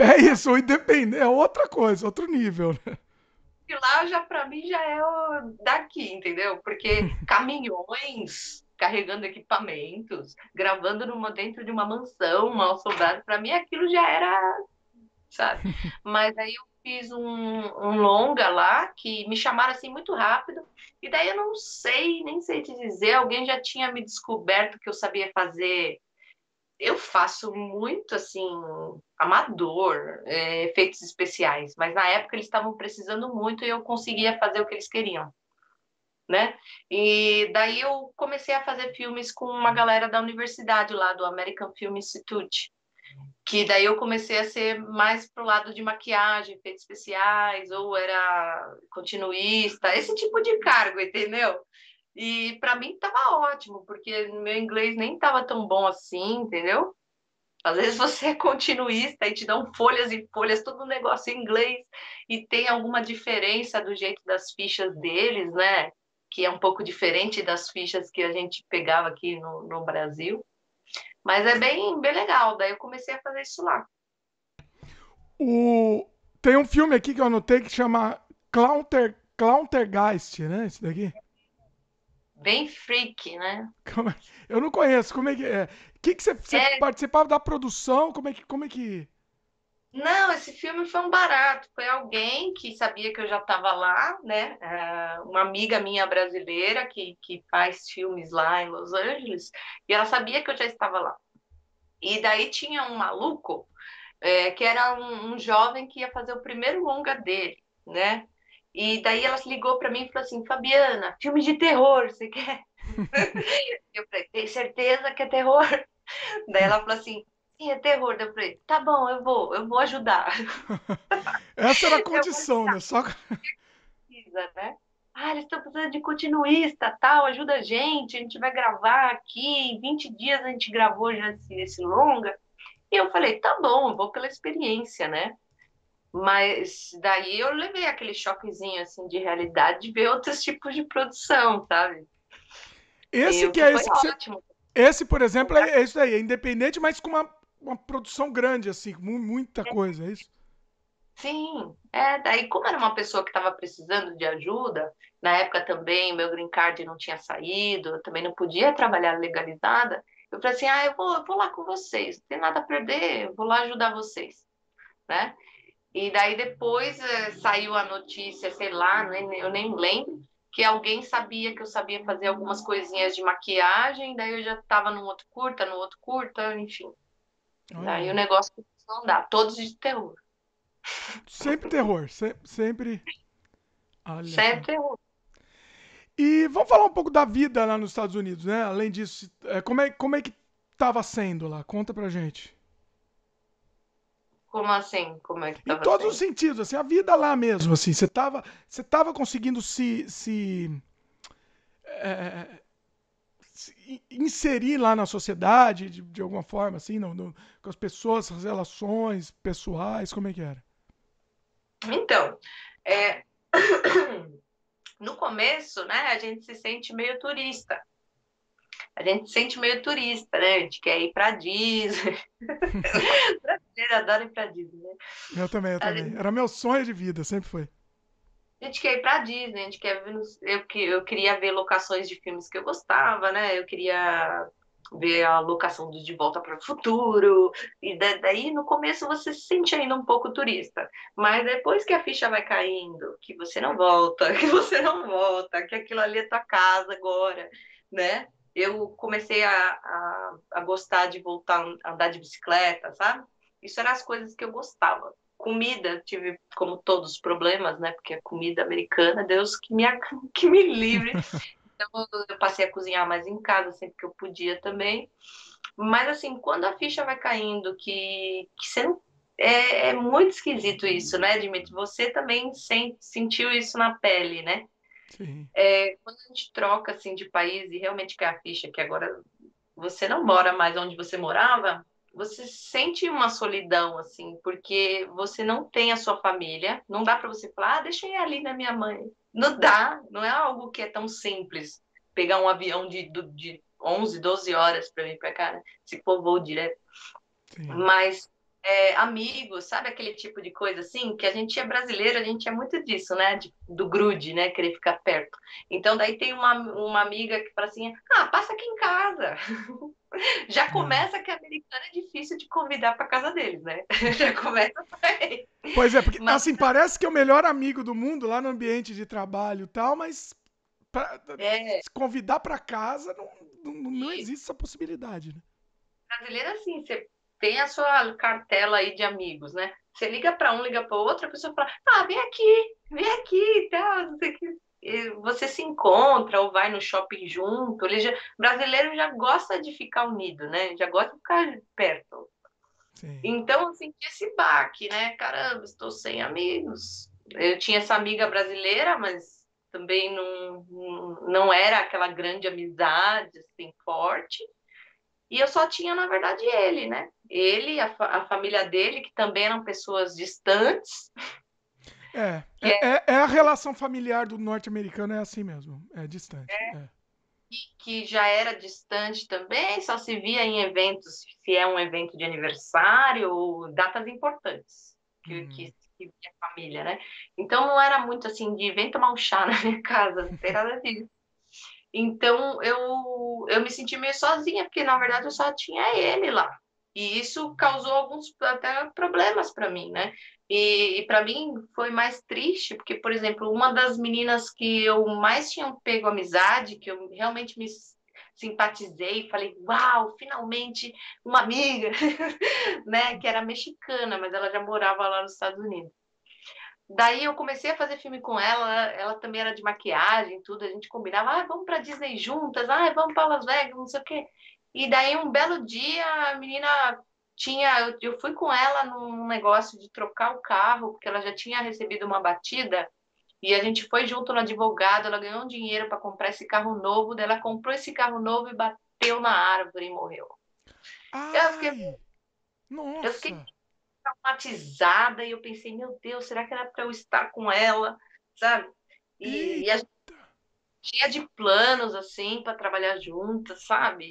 É isso, o independente é outra coisa, outro nível, né? E lá já para mim já é o daqui, entendeu? Porque caminhões carregando equipamentos, gravando dentro de uma mansão mal assombrada, para mim aquilo já era, sabe? Mas aí eu fiz um longa lá que me chamaram assim muito rápido, e daí eu não sei, nem sei te dizer, alguém já tinha me descoberto que eu sabia fazer. Eu faço muito assim, amador, efeitos especiais, mas na época eles estavam precisando muito e eu conseguia fazer o que eles queriam, né? E daí eu comecei a fazer filmes com uma galera da universidade lá, do American Film Institute, que daí eu comecei a ser mais pro lado de maquiagem, efeitos especiais, ou era continuista, esse tipo de cargo, entendeu? E para mim tava ótimo, porque meu inglês nem tava tão bom assim, entendeu? Às vezes você é continuista e te dão folhas e folhas, todo um negócio em inglês, e tem alguma diferença do jeito das fichas deles, né? Que é um pouco diferente das fichas que a gente pegava aqui no Brasil. Mas é bem legal. Daí eu comecei a fazer isso lá. O... Tem um filme aqui que eu anotei que chama Clowntergeist, né? Esse daqui. Bem freak, né? Eu não conheço, como é que é? Que você É, participava da produção? Como é que. Não, esse filme foi um barato. Foi alguém que sabia que eu já estava lá, né? Uma amiga minha brasileira que faz filmes lá em Los Angeles, e ela sabia que eu já estava lá. E daí tinha um maluco, que era um jovem que ia fazer o primeiro longa dele, né? E daí ela ligou para mim e falou assim: Fabiana, filme de terror, você quer? Eu falei: tem certeza que é terror? Daí ela falou assim: sim, é terror. Daí eu falei: tá bom, eu vou ajudar. Essa era a Eu vou condição, né? Só. precisa, né? Ah, eles estão precisando de continuista, tal, ajuda a gente vai gravar aqui, em 20 dias a gente gravou já esse longa. E eu falei, tá bom, eu vou pela experiência, né? Mas daí eu levei aquele choquezinho, assim, de realidade, de ver outros tipos de produção, sabe? E Esse o que que é foi esse que você. ótimo. Esse, por exemplo, é isso daí. É independente, mas com uma produção grande, assim, com muita coisa, é isso? Sim, daí como era uma pessoa que estava precisando de ajuda, na época também meu green card não tinha saído, eu também não podia trabalhar legalizada, eu falei assim, eu vou lá com vocês, não tem nada a perder, eu vou lá ajudar vocês, né? E daí depois saiu a notícia, sei lá, eu nem lembro, que alguém sabia que eu sabia fazer algumas coisinhas de maquiagem, daí eu já estava no outro curta, enfim. Olha Daí o aí. negócio começou a andar, todos de terror, Sempre terror, sempre. Olha só. sempre terror. E vamos falar um pouco da vida lá nos Estados Unidos, né? Além disso, como é que tava sendo lá? Conta pra gente. Como assim? Como é que Em estava todos os sendo? sentidos, assim, a vida lá mesmo, assim, você tava conseguindo se inserir lá na sociedade de alguma forma, assim, com as pessoas, as relações pessoais, como é que era? Então, é, no começo, né, a gente se sente meio turista. A gente se sente meio turista, né? A gente quer ir para Disney. Brasileiro adora ir para Disney, né? Eu A também. gente, Era meu sonho de vida, sempre foi. a gente quer ir para Disney, a gente quer ver, eu queria ver locações de filmes que eu gostava, né? Eu queria ver a locação do De Volta para o Futuro. E daí, no começo, você se sente ainda um pouco turista. Mas depois que a ficha vai caindo, que você não volta, que você não volta, que aquilo ali é tua casa agora, né? Eu comecei a gostar de voltar a andar de bicicleta, sabe? Isso eram as coisas que eu gostava. Comida, tive como todos os problemas, né? Porque a comida americana, Deus que me livre. Então, eu passei a cozinhar mais em casa, sempre que eu podia também. Mas, assim, quando a ficha vai caindo, que você não. É muito esquisito isso, né, Dimitri? Você também sentiu isso na pele, né? Sim. Quando a gente troca, assim, de país e realmente quer a ficha, que agora você não mora mais onde você morava, você sente uma solidão, assim, porque você não tem a sua família, não dá para você falar, deixa eu ir ali na minha mãe. Não dá, não é algo que é tão simples. Pegar um avião de 11, 12 horas para vir para cá, né? Se for voo direto. Sim. Mas amigos, sabe aquele tipo de coisa assim? Que a gente é brasileiro, a gente é muito disso, né? Do grude, né? Querer ficar perto. Então, daí tem uma amiga que fala assim: ah, passa aqui em casa. Já É. começa que a americana é difícil de convidar para casa deles, né? Já começa por aí. Pois é, porque Mas assim, parece que é o melhor amigo do mundo lá no ambiente de trabalho e tal, mas é se convidar pra casa não isso. existe essa possibilidade, né? Brasileiro é assim, você tem a sua cartela aí de amigos, né? Você liga para um, liga para outro, a pessoa fala: ah, vem aqui e tal, não sei o que. E você se encontra ou vai no shopping junto. Brasileiro já gosta de ficar unido, né? Já gosta de ficar perto. Sim. Então, eu senti esse baque, né? Caramba, estou sem amigos. Eu tinha essa amiga brasileira, mas também não era aquela grande amizade, assim, forte. E eu só tinha, na verdade, ele, né? Ele, a família dele, que também eram pessoas distantes, É, que, é, é a relação familiar do norte-americano é assim mesmo, é distante. É. que já era distante também, só se via em eventos, se é um evento de aniversário ou datas importantes, Uhum. que via a família, né? Então não era muito assim de vem tomar um chá na minha casa, não tem nada disso. Então eu me senti meio sozinha, porque na verdade eu só tinha ele lá. E isso causou alguns até problemas para mim, né? E para mim foi mais triste, porque, por exemplo, uma das meninas que eu mais tinha pego amizade, que eu realmente me simpatizei, falei, uau, finalmente uma amiga, né? Que era mexicana, mas ela já morava lá nos Estados Unidos. Daí eu comecei a fazer filme com ela, ela também era de maquiagem, tudo, a gente combinava, vamos para Disney juntas, vamos para Las Vegas, não sei o quê. E daí um belo dia a menina eu fui com ela num negócio de trocar o carro, porque ela já tinha recebido uma batida, e a gente foi junto no advogado, ela ganhou um dinheiro para comprar esse carro novo, daí ela comprou esse carro novo e bateu na árvore e morreu. Eu fiquei, Ai, eu fiquei nossa. traumatizada e eu pensei, meu Deus, será que era para eu estar com ela, sabe? E a gente Eita. tinha de planos assim para trabalhar juntas, sabe?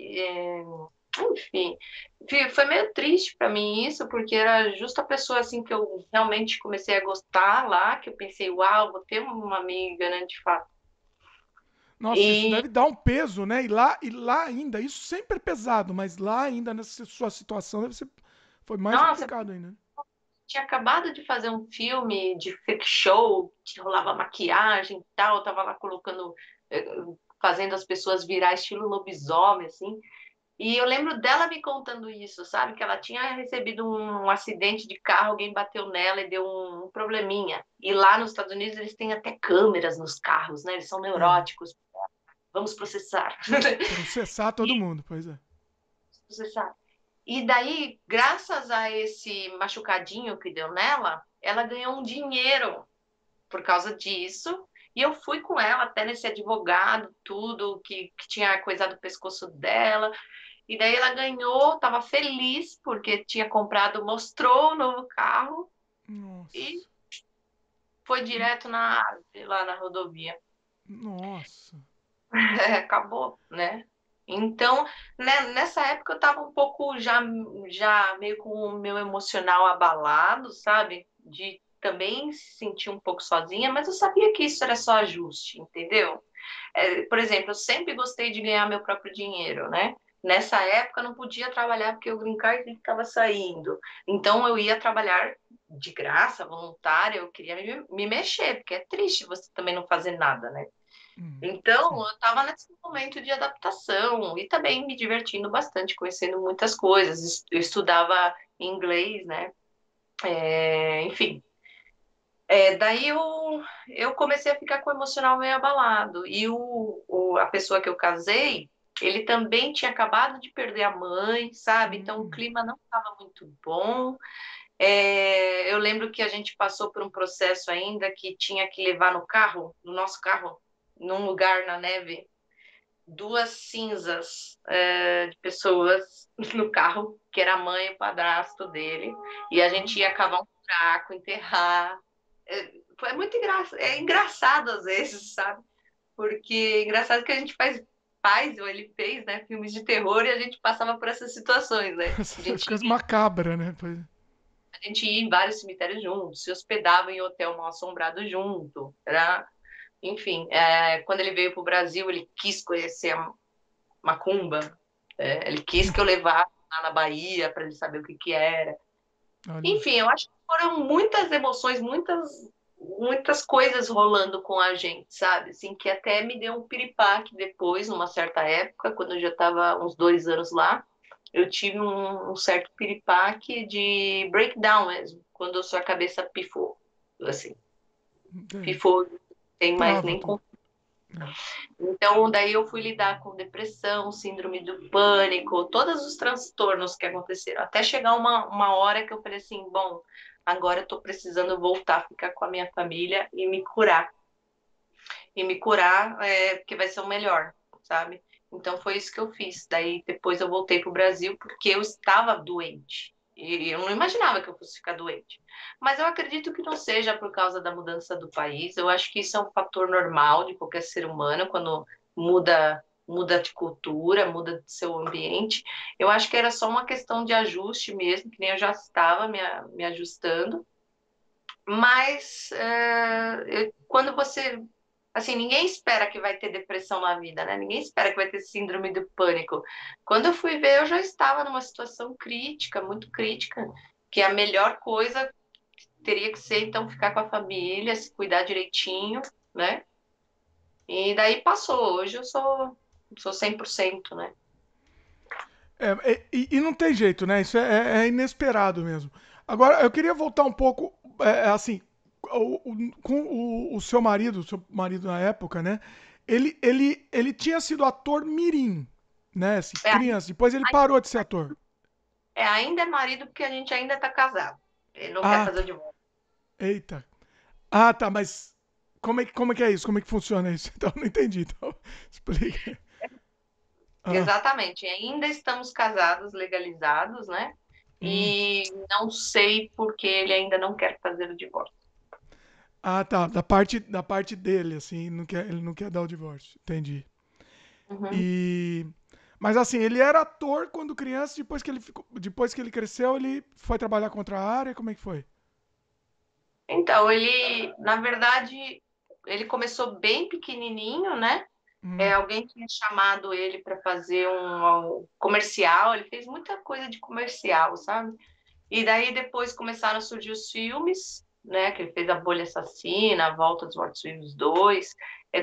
Enfim, foi meio triste para mim isso, porque era justo a pessoa assim que eu realmente comecei a gostar lá, que eu pensei, uau, vou ter uma amiga, né, de fato. Nossa, isso E deve dar um peso, né? E lá ainda, isso sempre é pesado, mas lá ainda nessa sua situação deve ser, foi mais nossa, complicado ainda, né? tinha acabado de fazer um filme de freak show, que rolava maquiagem e tal, eu tava lá colocando, eh, fazendo as pessoas virar estilo lobisomem, assim. E eu lembro dela me contando isso, sabe? Que ela tinha recebido um acidente de carro, alguém bateu nela e deu um probleminha. E lá nos Estados Unidos eles têm até câmeras nos carros, né? Eles são Tem. neuróticos. Vamos processar. Processar todo E mundo, pois é. processar. E daí, graças a esse machucadinho que deu nela, ela ganhou um dinheiro por causa disso. E eu fui com ela até nesse advogado, tudo, que tinha coisado o pescoço dela. E daí ela ganhou, estava feliz porque tinha comprado, mostrou o novo carro e Nossa. foi direto na árvore, lá na rodovia. Nossa. Acabou, né? Então, né, nessa época eu estava um pouco já meio com o meu emocional abalado, sabe? De também se sentir um pouco sozinha, mas eu sabia que isso era só ajuste, entendeu? Por exemplo, eu sempre gostei de ganhar meu próprio dinheiro, né? Nessa época eu não podia trabalhar porque o green card estava saindo. Então eu ia trabalhar de graça, voluntária, eu queria me mexer, porque é triste você também não fazer nada, né? Então Sim. eu estava nesse momento de adaptação e também me divertindo bastante, conhecendo muitas coisas. Eu estudava inglês, né? Enfim, daí eu comecei a ficar com o emocional meio abalado. E a pessoa que eu casei, ele também tinha acabado de perder a mãe, sabe? Então o Hum. clima não estava muito bom. Eu lembro que a gente passou por um processo ainda que tinha que levar no carro, no nosso carro, num lugar na neve, duas cinzas de pessoas no carro, que era a mãe e o padrasto dele, e a gente ia cavar um buraco, enterrar. É muito engraçado às vezes, sabe? Porque é engraçado que a gente faz, ou ele fez, né, filmes de terror e a gente passava por essas situações, né? A Essas gente, coisas macabras, né? Pois é. a gente ia em vários cemitérios juntos, se hospedava em hotel mal assombrado junto, enfim, quando ele veio para o Brasil, ele quis conhecer a macumba, ele quis que eu levasse lá na Bahia para ele saber o que que era. Olha. Enfim, eu acho que foram muitas emoções, muitas coisas rolando com a gente, sabe? Assim, que até me deu um piripaque depois, numa certa época, quando eu já estava uns 2 anos lá, eu tive um certo piripaque de breakdown mesmo, quando a sua cabeça pifou, assim, É, pifou, não tem mais trava nem tudo. como. Então, daí eu fui lidar com depressão, síndrome do pânico, todos os transtornos que aconteceram, até chegar uma hora que eu falei assim, bom, agora eu tô precisando voltar a ficar com a minha família e me curar. E me curar porque vai ser o melhor, sabe? Então foi isso que eu fiz. Daí depois eu voltei pro Brasil porque eu estava doente. E eu não imaginava que eu fosse ficar doente. Mas eu acredito que não seja por causa da mudança do país. Eu acho que isso é um fator normal de qualquer ser humano quando muda de cultura, muda de seu ambiente. Eu acho que era só uma questão de ajuste mesmo, que nem eu já estava me ajustando. Mas quando você Assim, ninguém espera que vai ter depressão na vida, né? Ninguém espera que vai ter síndrome do pânico. Quando eu fui ver, eu já estava numa situação crítica, muito crítica, que a melhor coisa teria que ser, então, ficar com a família, se cuidar direitinho, né? E daí passou. Hoje eu sou 100%, né? E não tem jeito, né? Isso é inesperado mesmo. Agora, eu queria voltar um pouco, assim, com o seu marido na época, né? Ele tinha sido ator mirim, né? Assim, É, criança. Depois ele parou de ser ator. ainda é marido porque a gente ainda tá casado. Ele não quer Ah, fazer o tá. divórcio. Eita. Ah, tá, mas como é que é isso? Como é que funciona isso? Então, não entendi. Então, explica. Ah, Exatamente. Ainda estamos casados, legalizados, né? hum. E não sei por que ele ainda não quer fazer o divórcio. Ah, tá. Da parte dele, assim, ele não quer dar o divórcio. Entendi. Uhum. E mas assim, ele era ator quando criança, depois que ele cresceu, ele foi trabalhar com outra área, como é que foi? Então, ele, na verdade, ele começou bem pequenininho, né? Hum, Alguém tinha chamado ele para fazer um comercial, ele fez muita coisa de comercial, sabe? E daí depois começaram a surgir os filmes, né? Que ele fez A Bolha Assassina, A Volta dos Mortos-Vivos 2.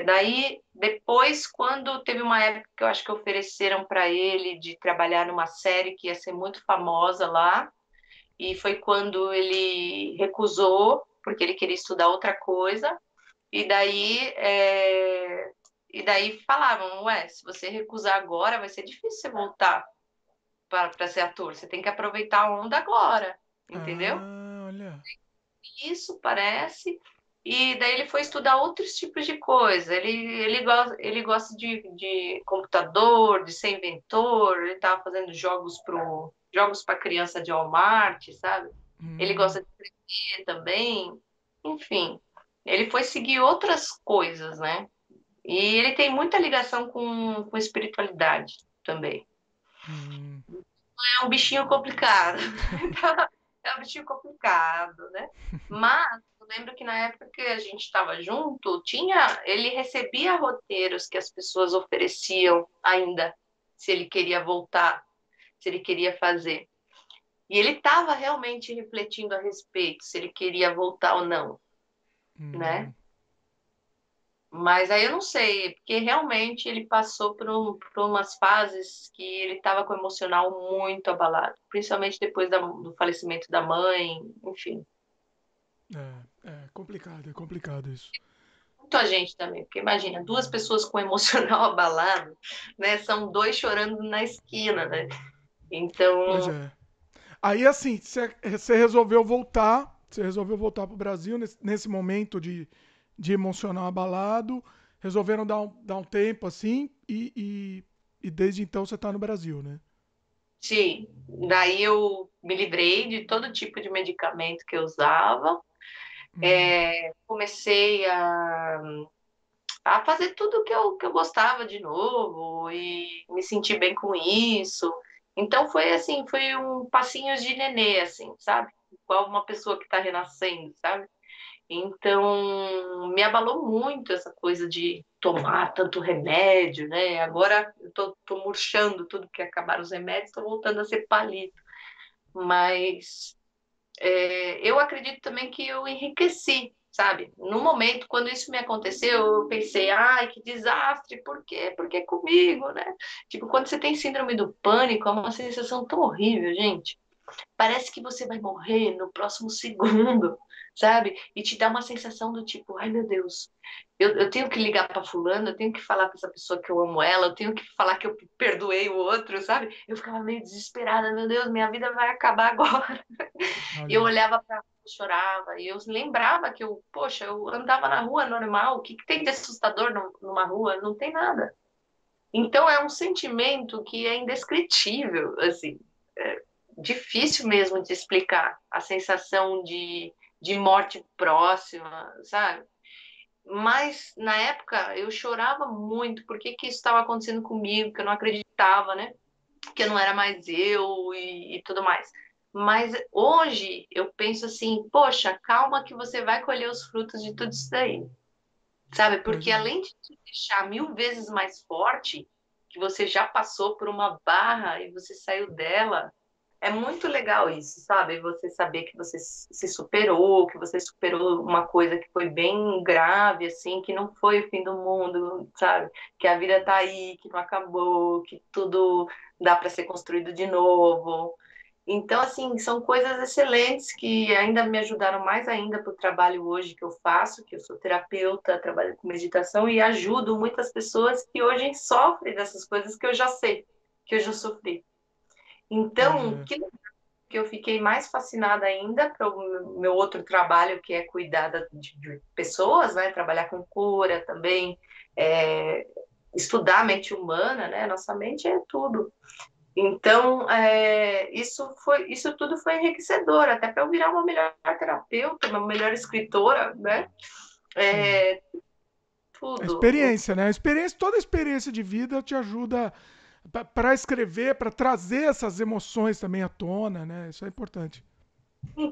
Daí, depois, quando teve uma época que eu acho que ofereceram para ele de trabalhar numa série que ia ser muito famosa lá, e foi quando ele recusou, porque ele queria estudar outra coisa, e daí, falavam, ué, se você recusar agora, vai ser difícil você voltar para ser ator, você tem que aproveitar a onda agora, entendeu? olha. Isso parece. E daí ele foi estudar outros tipos de coisa. Ele gosta de computador, de ser inventor. Ele estava fazendo jogos para criança de Walmart, sabe? Ele Hum, gosta de escrever também. Enfim, ele foi seguir outras coisas, né? E ele tem muita ligação com espiritualidade também. hum, É um bichinho complicado. É um bichinho complicado, né? Mas eu lembro que na época que a gente estava junto, ele recebia roteiros que as pessoas ofereciam ainda, se ele queria voltar, se ele queria fazer. E ele estava realmente refletindo a respeito, se ele queria voltar ou não, né? hum. Mas aí eu não sei, porque realmente ele passou por umas fases que ele estava com o emocional muito abalado, principalmente depois do falecimento da mãe, enfim. É complicado isso. Muita gente também, porque imagina, duas pessoas com o emocional abalado, né? São dois chorando na esquina, né? Pois Então, é. Aí assim, você resolveu voltar pro Brasil nesse momento de emocional abalado, resolveram dar um tempo assim e desde então você tá no Brasil, né? sim, daí eu me livrei de todo tipo de medicamento que eu usava, Hum, comecei a fazer tudo que eu gostava de novo e me senti bem com isso. Então foi assim, foi um passinho de nenê, assim, sabe? Igual uma pessoa que está renascendo, sabe? Então, me abalou muito essa coisa de tomar tanto remédio, né? Agora eu tô murchando tudo que acabaram os remédios, tô voltando a ser palito. Mas eu acredito também que eu enriqueci, sabe? No momento, quando isso me aconteceu, eu pensei, ai, que desastre, por quê? Por que comigo, né? Tipo, quando você tem síndrome do pânico, é uma sensação tão horrível, gente. Parece que você vai morrer no próximo segundo, sabe? E te dá uma sensação do tipo, ai meu Deus, eu tenho que ligar para fulano, eu tenho que falar para essa pessoa que eu amo ela, eu tenho que falar que eu perdoei o outro, sabe? Eu ficava meio desesperada, meu Deus, minha vida vai acabar agora. E eu olha. olhava para chorava e eu lembrava que poxa, eu andava na rua normal, o que, que tem de assustador numa rua? Não tem nada. Então é um sentimento que é indescritível, assim, difícil mesmo de explicar a sensação de morte próxima, sabe? Mas na época eu chorava muito, porque que isso estava acontecendo comigo, que eu não acreditava, né? Que eu não era mais eu e tudo mais. Mas hoje eu penso assim, poxa, calma que você vai colher os frutos de tudo isso daí. sabe? Porque Imagina. além de te deixar 1000 vezes mais forte, que você já passou por uma barra e você saiu dela, é muito legal isso, sabe? Você saber que você se superou, que você superou uma coisa que foi bem grave, assim, que não foi o fim do mundo, sabe? Que a vida tá aí, que não acabou, que tudo dá para ser construído de novo. Então, assim, são coisas excelentes que ainda me ajudaram mais ainda para o trabalho hoje que eu faço, que eu sou terapeuta, trabalho com meditação e ajudo muitas pessoas que hoje sofrem dessas coisas que eu já sei, que eu já sofri. Então, É, que eu fiquei mais fascinada ainda para o meu outro trabalho, que é cuidar de pessoas, né? Trabalhar com cura também, é, estudar a mente humana, né? Nossa mente é tudo. Então, isso tudo foi enriquecedor, até para eu virar uma melhor terapeuta, uma melhor escritora, né? sim. É, A tudo. experiência, né? A experiência, toda a experiência de vida te ajuda para escrever, para trazer essas emoções também à tona, né? Isso é importante.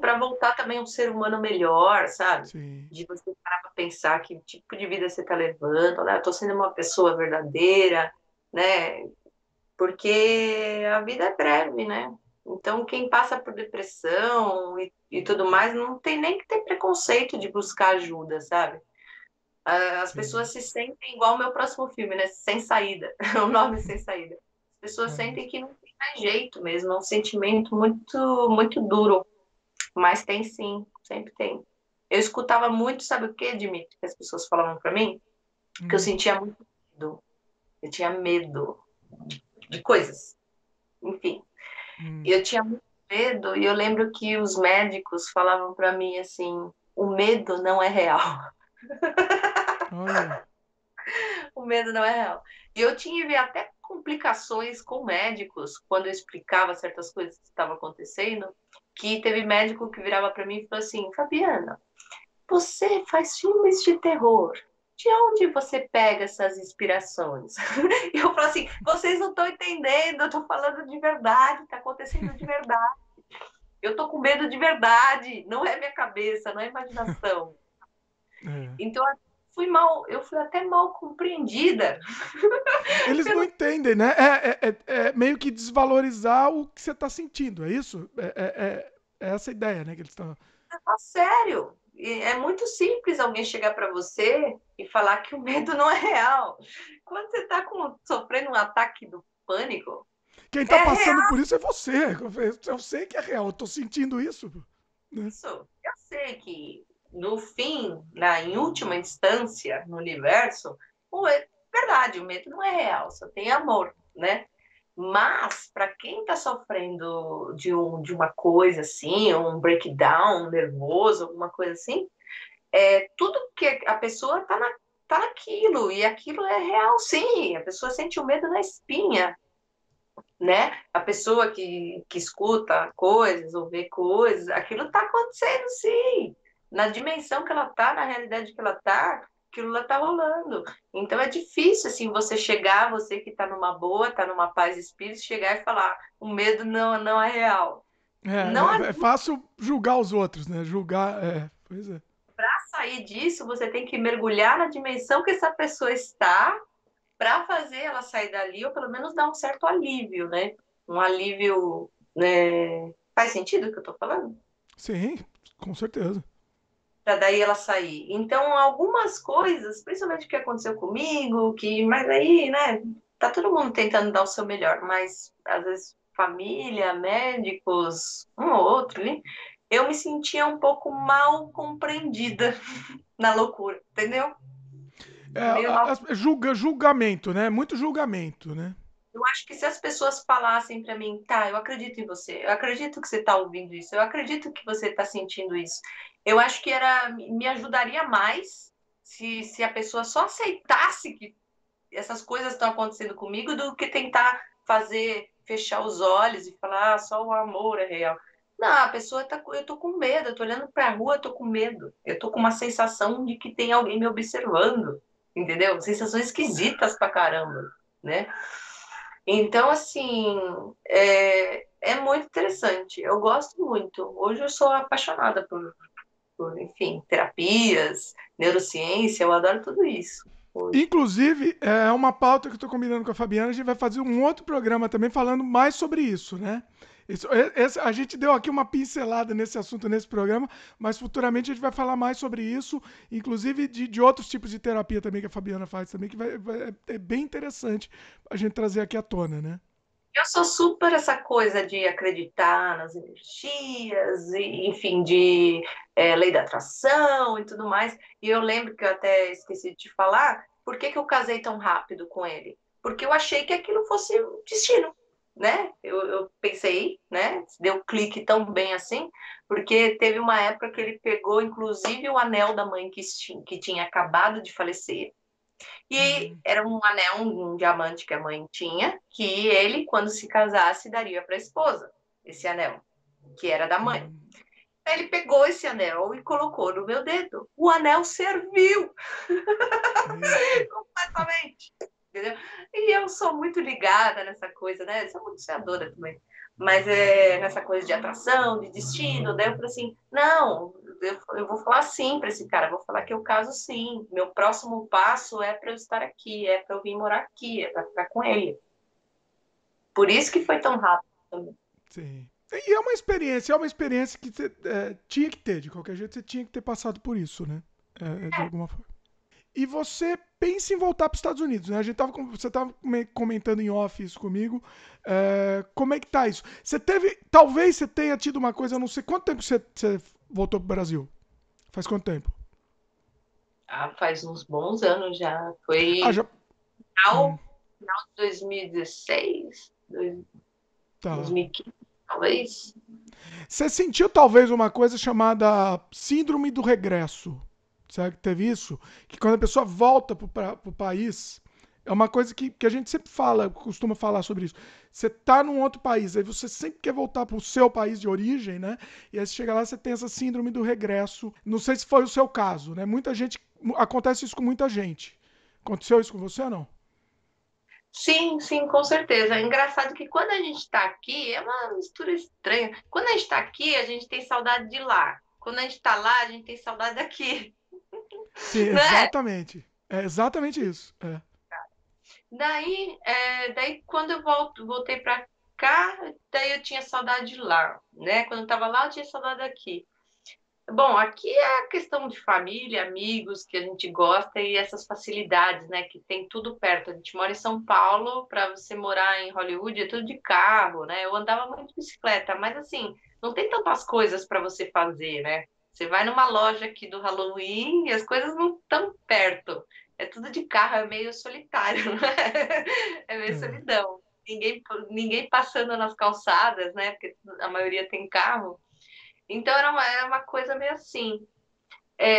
Para voltar também um ser humano melhor, sabe? Sim. De você parar para pensar que tipo de vida você está levando, né? Eu estou sendo uma pessoa verdadeira, né? Porque a vida é breve, né? Então, quem passa por depressão e tudo mais, não tem nem que ter preconceito de buscar ajuda, sabe? As Sim. pessoas se sentem igual o meu próximo filme, né? Sem saída. O nome é Sem Saída. As pessoas Olha sentem isso. que não tem mais jeito mesmo, é um sentimento muito, muito duro. Mas tem sim, sempre tem. Eu escutava muito, sabe o que, Dimitri, que as pessoas falavam para mim? Que eu Hum, sentia muito medo. Eu tinha medo de coisas, enfim. hum. Eu tinha muito medo e eu lembro que os médicos falavam para mim assim: o medo não é real. Olha. O medo não é real. E eu tive até complicações com médicos quando eu explicava certas coisas que estavam acontecendo, que teve médico que virava para mim e falou assim: Fabiana, você faz filmes de terror. De onde você pega essas inspirações? E eu falo assim: vocês não estão entendendo, eu estou falando de verdade, está acontecendo de verdade. Eu estou com medo de verdade, não é minha cabeça, não é imaginação. É. Então, eu fui até mal compreendida. Eles não entendem, né? É meio que desvalorizar o que você está sentindo, é isso? É essa a ideia, né? Que eles estão. A sério. E é muito simples alguém chegar para você e falar que o medo não é real. Quando você está sofrendo um ataque do pânico, Quem está é passando real por isso é você. Eu sei que é real, eu estou sentindo isso. Né? isso. Eu sei que, no fim, em última instância, no universo, verdade, o medo não é real, só tem amor, né? Mas, para quem está sofrendo de uma coisa assim, um breakdown nervoso, alguma coisa assim, tudo que a pessoa tá naquilo, e aquilo é real, sim. A pessoa sente o medo na espinha, né? A pessoa que escuta coisas ou vê coisas, aquilo está acontecendo, sim. Na dimensão que ela tá, na realidade que ela tá, aquilo lá tá rolando. Então é difícil, assim, você chegar, você que tá numa boa, tá numa paz de espírito, chegar e falar, o medo não é real. Não É fácil julgar os outros, né? Julgar. Pois é. sair disso, você tem que mergulhar na dimensão que essa pessoa está para fazer ela sair dali, ou pelo menos dar um certo alívio, né? Um alívio, né? Faz sentido o que eu estou falando? Sim, com certeza. Para daí ela sair. Então, algumas coisas, principalmente o que aconteceu comigo, mas aí, né? Tá todo mundo tentando dar o seu melhor, mas às vezes família, médicos, um ou outro, hein? Eu me sentia um pouco mal compreendida na loucura, entendeu? Meio mal. Julgamento, né? Muito julgamento, né? Eu acho que se as pessoas falassem para mim, tá, eu acredito em você, eu acredito que você está ouvindo isso, eu acredito que você está sentindo isso, eu acho que me ajudaria mais se a pessoa só aceitasse que essas coisas estão acontecendo comigo do que tentar fechar os olhos e falar, só o amor é real. Não, a pessoa tá, eu tô com medo, eu tô olhando para a rua, eu tô com medo, eu tô com uma sensação de que tem alguém me observando, entendeu? Sensações esquisitas pra caramba, né? Então, assim, é muito interessante. Eu gosto muito. Hoje eu sou apaixonada enfim, terapias, neurociência, eu adoro tudo isso hoje. Inclusive, é uma pauta que eu estou combinando com a Fabiana, a gente vai fazer um outro programa também falando mais sobre isso, né? A gente deu aqui uma pincelada nesse assunto, nesse programa, mas futuramente a gente vai falar mais sobre isso, inclusive de outros tipos de terapia também que a Fabiana faz também, que é bem interessante a gente trazer aqui à tona, né? Eu sou super essa coisa de acreditar nas energias, e, enfim, de lei da atração e tudo mais. E eu lembro que eu até esqueci de te falar, por que que eu casei tão rápido com ele? Porque eu achei que aquilo fosse o destino, né? Eu pensei, né? Deu clique tão bem assim, porque teve uma época que ele pegou, inclusive, o anel da mãe que tinha acabado de falecer. E Hum, era um anel, um diamante que a mãe tinha, que ele, quando se casasse, daria para a esposa, esse anel, que era da mãe. hum, Ele pegou esse anel e colocou no meu dedo. O anel serviu eita. completamente, entendeu? E eu sou muito ligada nessa coisa, né? Eu sou muito sonhadora também. Mas nessa coisa de atração, de destino, daí eu falei assim, não, eu vou falar sim para esse cara, vou falar que eu caso sim. Meu próximo passo é para eu estar aqui, é para eu vir morar aqui, é para ficar com ele. Por isso que foi tão rápido também. Sim. E é uma experiência que você tinha que ter, de qualquer jeito você tinha que ter passado por isso, né? De alguma forma. E você pensa em voltar para os Estados Unidos, né? Você estava comentando em off isso comigo. Como é que tá isso? Talvez você tenha tido uma coisa, eu não sei quanto tempo você voltou para o Brasil? Faz quanto tempo? Ah, faz uns bons anos já. Ah, Foi já. Hum, final de 2016, tá. 2015, talvez. Você sentiu talvez uma coisa chamada síndrome do regresso? Sabe que teve isso? Que quando a pessoa volta para o país, é uma coisa que a gente sempre fala, costuma falar sobre isso. Você tá num outro país, aí você sempre quer voltar para o seu país de origem, né? E aí você chega lá, você tem essa síndrome do regresso. Não sei se foi o seu caso, né? Muita gente. Acontece isso com muita gente. Aconteceu isso com você ou não? Sim, sim, com certeza. É engraçado que quando a gente está aqui, é uma mistura estranha. Quando a gente está aqui, a gente tem saudade de lá. Quando a gente está lá, a gente tem saudade daqui, Sim, né? exatamente. É exatamente isso. É. Daí quando eu voltei para cá, daí eu tinha saudade de lá, né? Quando eu estava lá, eu tinha saudade daqui. Bom, aqui é a questão de família, amigos que a gente gosta e essas facilidades, né? Que tem tudo perto. A gente mora em São Paulo, para você morar em Hollywood é tudo de carro, né? Eu andava muito de bicicleta, mas assim, não tem tantas coisas para você fazer, né? Você vai numa loja aqui do Halloween e as coisas não estão perto. É tudo de carro, é meio solitário, né? É meio É. solidão. Ninguém passando nas calçadas, né? Porque a maioria tem carro. Então era uma coisa meio assim.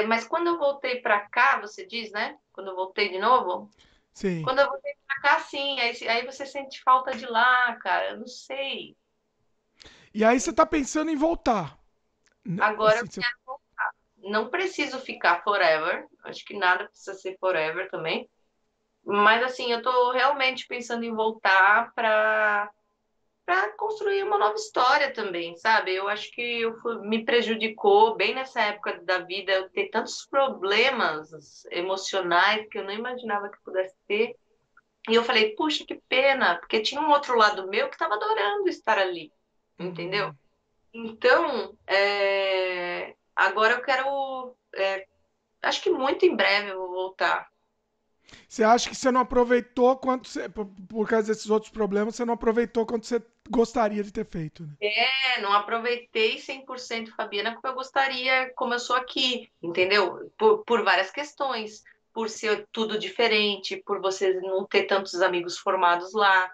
Mas quando eu voltei para cá, você diz, né? Quando eu voltei de novo, Sim. quando eu voltei para cá, sim, aí você sente falta de lá, cara. Eu não sei. E aí você tá pensando em voltar. Agora Assim, eu você... não preciso ficar forever. Acho que nada precisa ser forever também. Mas assim, eu tô realmente pensando em voltar para construir uma nova história também, sabe? Eu acho que me prejudicou bem nessa época da vida eu ter tantos problemas emocionais que eu não imaginava que pudesse ter. E eu falei, puxa, que pena, porque tinha um outro lado meu que estava adorando estar ali, entendeu? Uhum. Então, agora eu quero, acho que muito em breve eu vou voltar. Você acha que você não aproveitou quanto você, por causa desses outros problemas, você não aproveitou quanto você gostaria de ter feito, né? Não aproveitei 100% Fabiana como eu gostaria, como eu sou aqui, entendeu? Por várias questões, por ser tudo diferente, por você não ter tantos amigos formados lá,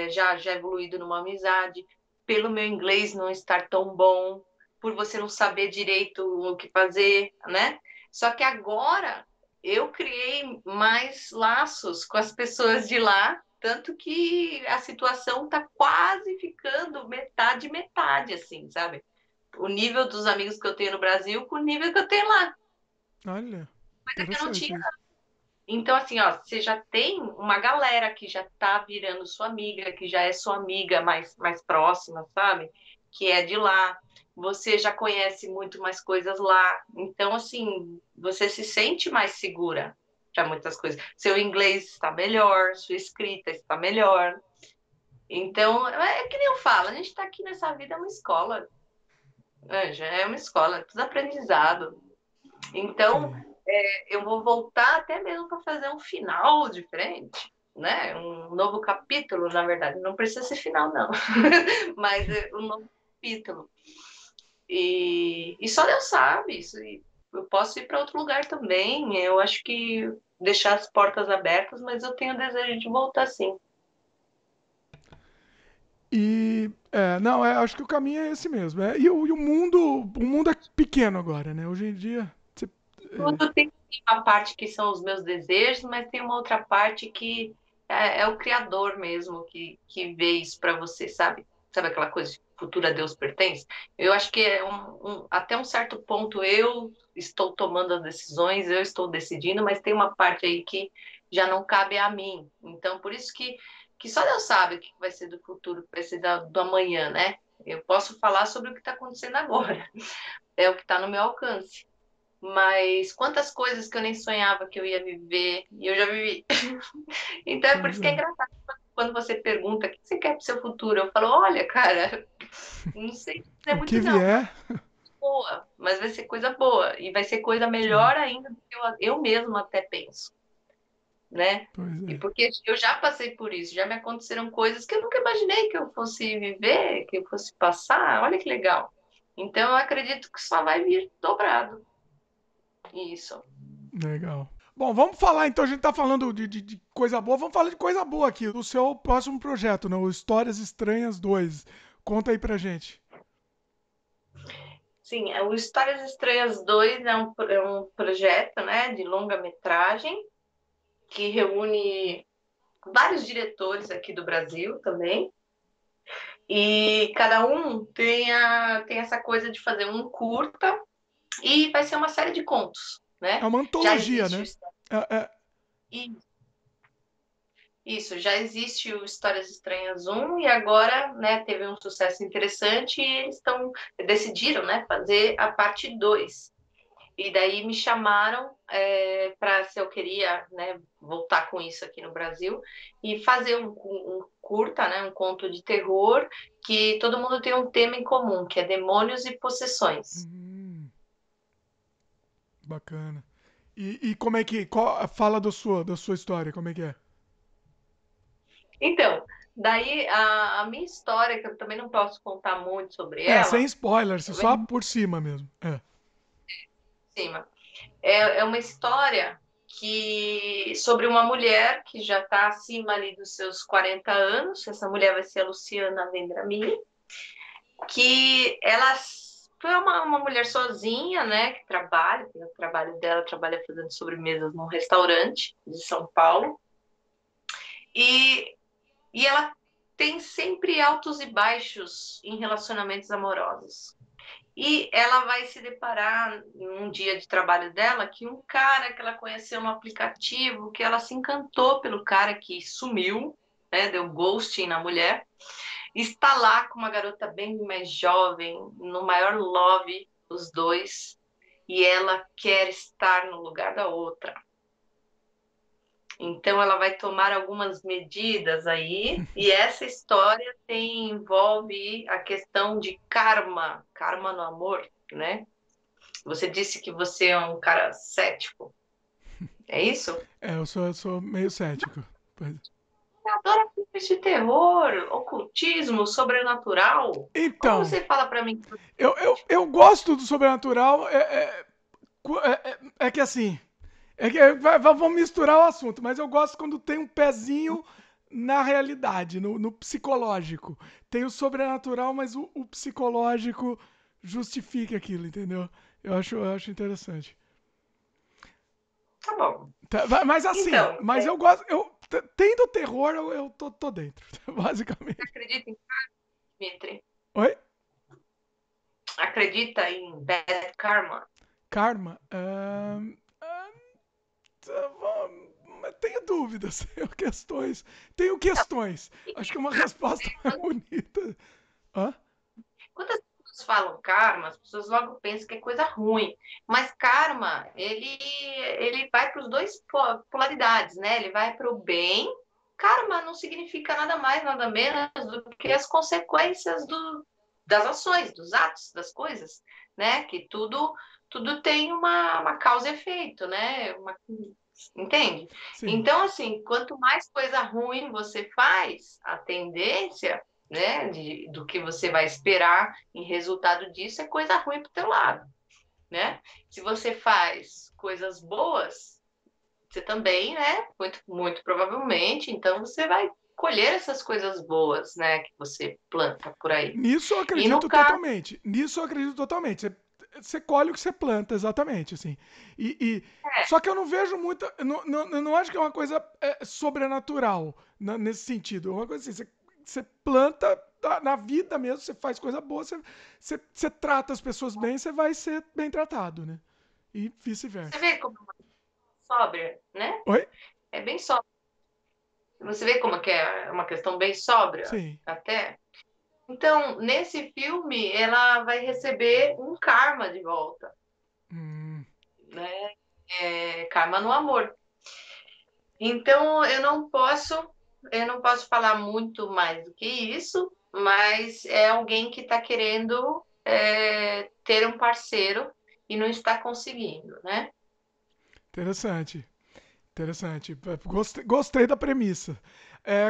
já evoluído numa amizade, pelo meu inglês não estar tão bom, por você não saber direito o que fazer, né? Só que agora eu criei mais laços com as pessoas de lá, tanto que a situação está quase ficando metade, metade, assim, sabe? O nível dos amigos que eu tenho no Brasil com o nível que eu tenho lá, Olha, coisa que eu não interessante tinha. isso. Então, assim, ó, você já tem uma galera que já tá virando sua amiga, que já é sua amiga mais próxima, sabe? que é de lá. Você já conhece muito mais coisas lá. Então, assim, você se sente mais segura para muitas coisas. Seu inglês está melhor, sua escrita está melhor. Então, é que nem eu falo, a gente está aqui nessa vida, é uma escola, Anja, é uma escola, é tudo aprendizado. Então, Sim. eu vou voltar até mesmo para fazer um final diferente, né? Um novo capítulo, na verdade. Não precisa ser final, não, mas um novo capítulo. E só Deus sabe isso. E eu posso ir para outro lugar também. Eu acho que deixar as portas abertas, mas eu tenho desejo de voltar sim. Não, acho que o caminho é esse mesmo. O mundo é pequeno agora, né? Hoje em dia, Tudo tem uma parte que são os meus desejos, mas tem uma outra parte que é o Criador mesmo que vê isso para você, sabe? Sabe aquela coisa de futuro a Deus pertence? Eu acho que até um certo ponto eu estou tomando as decisões, eu estou decidindo, mas tem uma parte aí que já não cabe a mim. Então, por isso que só Deus sabe o que vai ser do futuro, o que vai ser do amanhã, né? Eu posso falar sobre o que está acontecendo agora, é o que está no meu alcance. Mas quantas coisas que eu nem sonhava que eu ia viver, e eu já vivi. Então é por pois isso que é é. engraçado quando você pergunta o que você quer pro seu futuro. Eu falo, olha, cara, não sei dizer O que muito não, vier, boa, mas vai ser coisa boa. E vai ser coisa sim, melhor ainda do que eu mesmo até penso, né? pois E é. porque eu já passei por isso, já me aconteceram coisas que eu nunca imaginei que eu fosse viver, que eu fosse passar. Olha que legal. Então eu acredito que só vai vir dobrado. Isso. Legal. Bom, vamos falar então. A gente tá falando de coisa boa. Vamos falar de coisa boa aqui, do seu próximo projeto, né? O Histórias Estranhas 2. Conta aí pra gente. Sim, o Histórias Estranhas 2 é um projeto, né, de longa-metragem que reúne vários diretores aqui do Brasil também. E cada um tem essa coisa de fazer um curta e vai ser uma série de contos, É né? uma Já antologia, existe né? É, é- isso, já existe o Histórias Estranhas 1 e agora, né, teve um sucesso interessante e eles decidiram, né, fazer a parte 2. E daí me chamaram para se eu queria, né, voltar com isso aqui no Brasil e fazer um curta, né, um conto de terror que todo mundo tem um tema em comum, que é demônios e possessões. hum, bacana. E como é que. Fala da sua história, como é que é? Então, daí a minha história, que eu também não posso contar muito sobre É, sem ela, spoilers, só vem por cima mesmo. É. de cima. É uma história sobre uma mulher que já está acima ali dos seus 40 anos. Essa mulher vai ser a Luciana Vendramin, que ela foi uma mulher sozinha, né, que trabalha, tem o trabalho dela, trabalha fazendo sobremesas num restaurante de São Paulo, e, e ela tem sempre altos e baixos em relacionamentos amorosos. E ela vai se deparar em um dia de trabalho dela que um cara que ela conheceu no aplicativo, que ela se encantou pelo cara que sumiu, né, deu ghosting na mulher, está lá com uma garota bem mais jovem, no maior love, os dois, e ela quer estar no lugar da outra. Então ela vai tomar algumas medidas aí, e essa história envolve a questão de karma, karma no amor, né? Você disse que você é um cara cético, é isso? É, eu sou meio cético. Pois- Você adora filmes de terror, ocultismo, sobrenatural. Como Então, você fala para mim? eu gosto do sobrenatural. É que assim. Vamos misturar o assunto, mas eu gosto quando tem um pezinho na realidade, no psicológico. Tem o sobrenatural, mas o psicológico justifica aquilo, entendeu? Eu acho interessante. Tá bom. Mas assim, Então, mas eu gosto. Tendo terror, eu tô dentro, você basicamente. acredita em Dimitri? Oi? Acredita em bad karma? Karma? Tenho dúvidas, tenho questões. Acho que uma resposta mais bonita. Hã? Quando as pessoas falam karma, as pessoas logo pensam que é coisa ruim. Mas karma, ele vai para os dois polaridades, né? Ele vai para o bem. Karma não significa nada mais, nada menos do que as consequências das ações, dos atos, das coisas, né? Que tudo tem uma causa e efeito, né? Entende? Sim. Então, assim, quanto mais coisa ruim você faz, a tendência, né, do que você vai esperar em resultado disso é coisa ruim para o teu lado, né? Se você faz coisas boas, você também, né, muito, muito provavelmente, então você vai colher essas coisas boas, né, que você planta por aí. Nisso eu E no acredito caso, totalmente. Nisso eu acredito totalmente. Você colhe o que você planta, exatamente, assim. Só que eu não vejo muita. Eu não acho que é uma coisa sobrenatural nesse sentido. É uma coisa assim, você planta na vida mesmo, você faz coisa boa, você trata as pessoas bem, você vai ser bem tratado, né? E você vice-versa. vê como é sóbria, né? Oi? É bem sóbria. Você vê como que é uma questão bem sóbria, Sim. até. Então, nesse filme, ela vai receber um karma de volta, Hum, né? Karma no amor. Então, eu não posso falar muito mais do que isso, mas é alguém que está querendo ter um parceiro e não está conseguindo, né? interessante. Interessante. Gostei da premissa.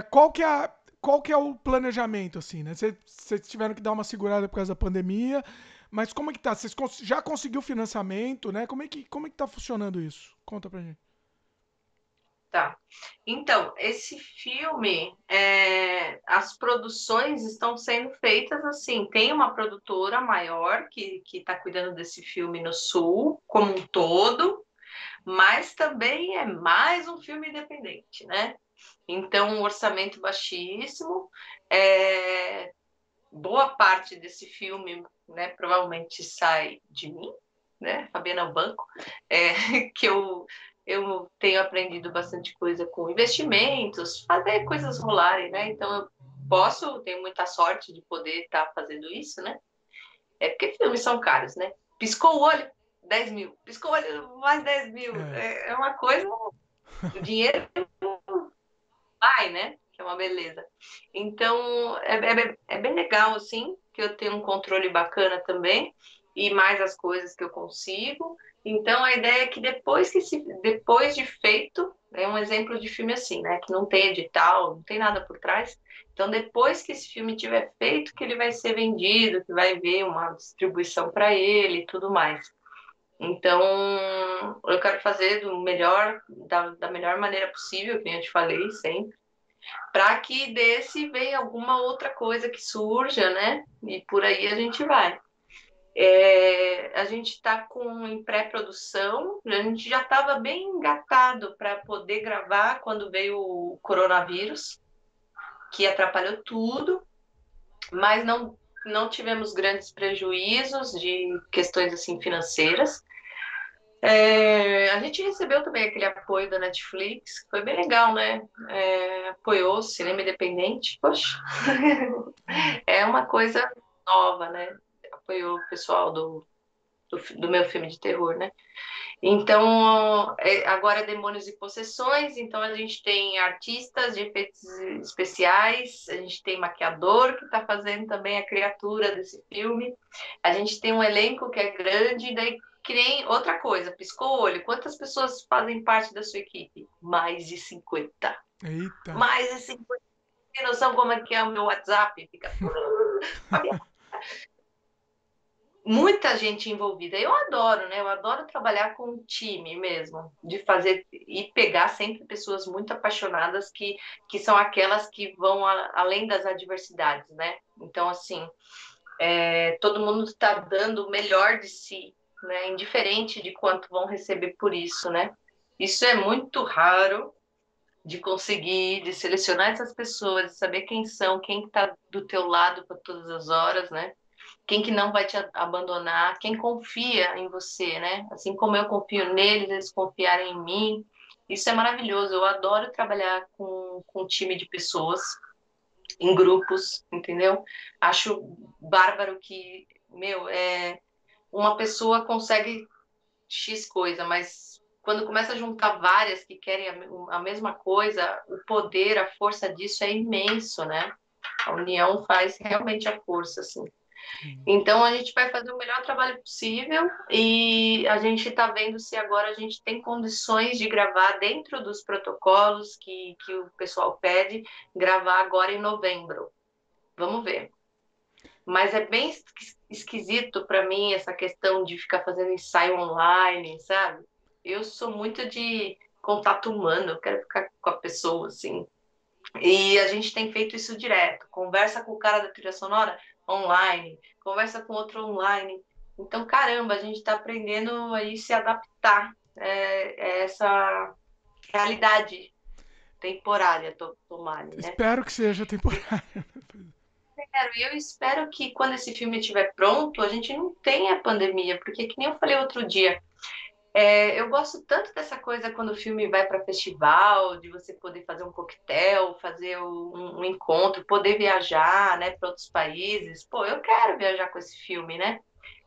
Qual que é o planejamento, assim, né? Vocês tiveram que dar uma segurada por causa da pandemia, mas como é que tá? Vocês já conseguiu financiamento, né? Como é que tá funcionando isso? Conta pra gente. Tá. Então, esse filme, as produções estão sendo feitas assim. Tem uma produtora maior que está cuidando desse filme no Sul, como um todo, mas também é mais um filme independente, né? Então, um orçamento baixíssimo. é, Boa parte desse filme, né, provavelmente sai de mim, né, Fabiana Banco, que eu tenho aprendido bastante coisa com investimentos, fazer coisas rolarem, né? Então eu tenho muita sorte de poder estar fazendo isso, né? É porque filmes são caros, né? Piscou o olho, 10 mil. Piscou o olho, mais 10 mil. É. É uma coisa, o dinheiro vai, né? Que é uma beleza. Então, é bem legal, assim, que eu tenho um controle bacana também, e mais as coisas que eu consigo. Então, a ideia é que depois de feito, é um exemplo de filme assim, né? Que não tem edital, não tem nada por trás. Então, depois que esse filme tiver feito, que ele vai ser vendido, que vai ver uma distribuição para ele e tudo mais. Então, eu quero fazer do melhor, da melhor maneira possível, que eu te falei sempre, para que desse venha alguma outra coisa que surja, né? E por aí a gente vai. A gente está em pré-produção, a gente já estava bem engatado para poder gravar quando veio o coronavírus, que atrapalhou tudo, mas não tivemos grandes prejuízos de questões assim financeiras. A gente recebeu também aquele apoio da Netflix, que foi bem legal, né? Apoiou o cinema independente. Poxa, é uma coisa nova, né? Apoiou o pessoal do meu filme de terror, né? Então, agora é Demônios e Possessões, então a gente tem artistas de efeitos especiais, a gente tem maquiador que está fazendo também a criatura desse filme, a gente tem um elenco que é grande, daí que nem outra coisa, piscou o olho, quantas pessoas fazem parte da sua equipe? Mais de 50. Eita. Mais de 50. Tem noção como é que é o meu WhatsApp? Fica... Muita gente envolvida. Eu adoro, né? Eu adoro trabalhar com um time mesmo, de fazer e pegar sempre pessoas muito apaixonadas que são aquelas que vão além das adversidades, né? Então, assim, todo mundo está dando o melhor de si, né? Indiferente de quanto vão receber por isso, né? Isso é muito raro de conseguir, de selecionar essas pessoas, de saber quem são, quem está do teu lado para todas as horas, né? Quem que não vai te abandonar, quem confia em você, né? Assim como eu confio neles, eles confiarem em mim. Isso é maravilhoso. Eu adoro trabalhar com um time de pessoas. em grupos, entendeu? Acho bárbaro que, uma pessoa consegue X coisa, mas quando começa a juntar várias que querem a mesma coisa, o poder, a força disso é imenso, né? A união faz realmente a força, assim. Sim. Então a gente vai fazer o melhor trabalho possível e a gente está vendo se agora a gente tem condições de gravar dentro dos protocolos que o pessoal pede, gravar agora em novembro. Vamos ver. Mas é bem esquisito para mim essa questão de ficar fazendo ensaio online, sabe? Eu sou muito de contato humano, eu quero ficar com a pessoa, assim. E a gente tem feito isso direto. Conversa com o cara da trilha sonora online, conversa com outro online. Então, caramba, a gente está aprendendo aí se adaptar a essa realidade temporária, tomada, né? Espero que seja temporário. Eu espero que quando esse filme estiver pronto, a gente não tenha pandemia, porque que nem eu falei outro dia, eu gosto tanto dessa coisa quando o filme vai para festival, de você poder fazer um coquetel, fazer um encontro, poder viajar, né, para outros países. Pô, eu quero viajar com esse filme, né?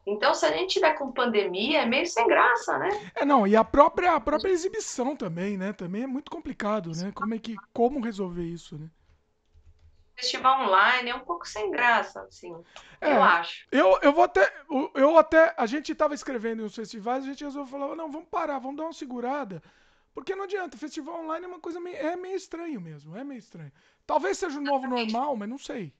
Então, se a gente tiver com pandemia, é meio sem graça, né? Não, e a própria exibição também, né? Também é muito complicado, né? Como resolver isso, né? Festival online é um pouco sem graça, assim, eu É, acho. a gente estava escrevendo em uns festivais, a gente resolveu falar, não, vamos parar, vamos dar uma segurada, porque não adianta, festival online é uma coisa meio estranho mesmo, é meio estranho. Talvez seja o novo normal, mas não sei.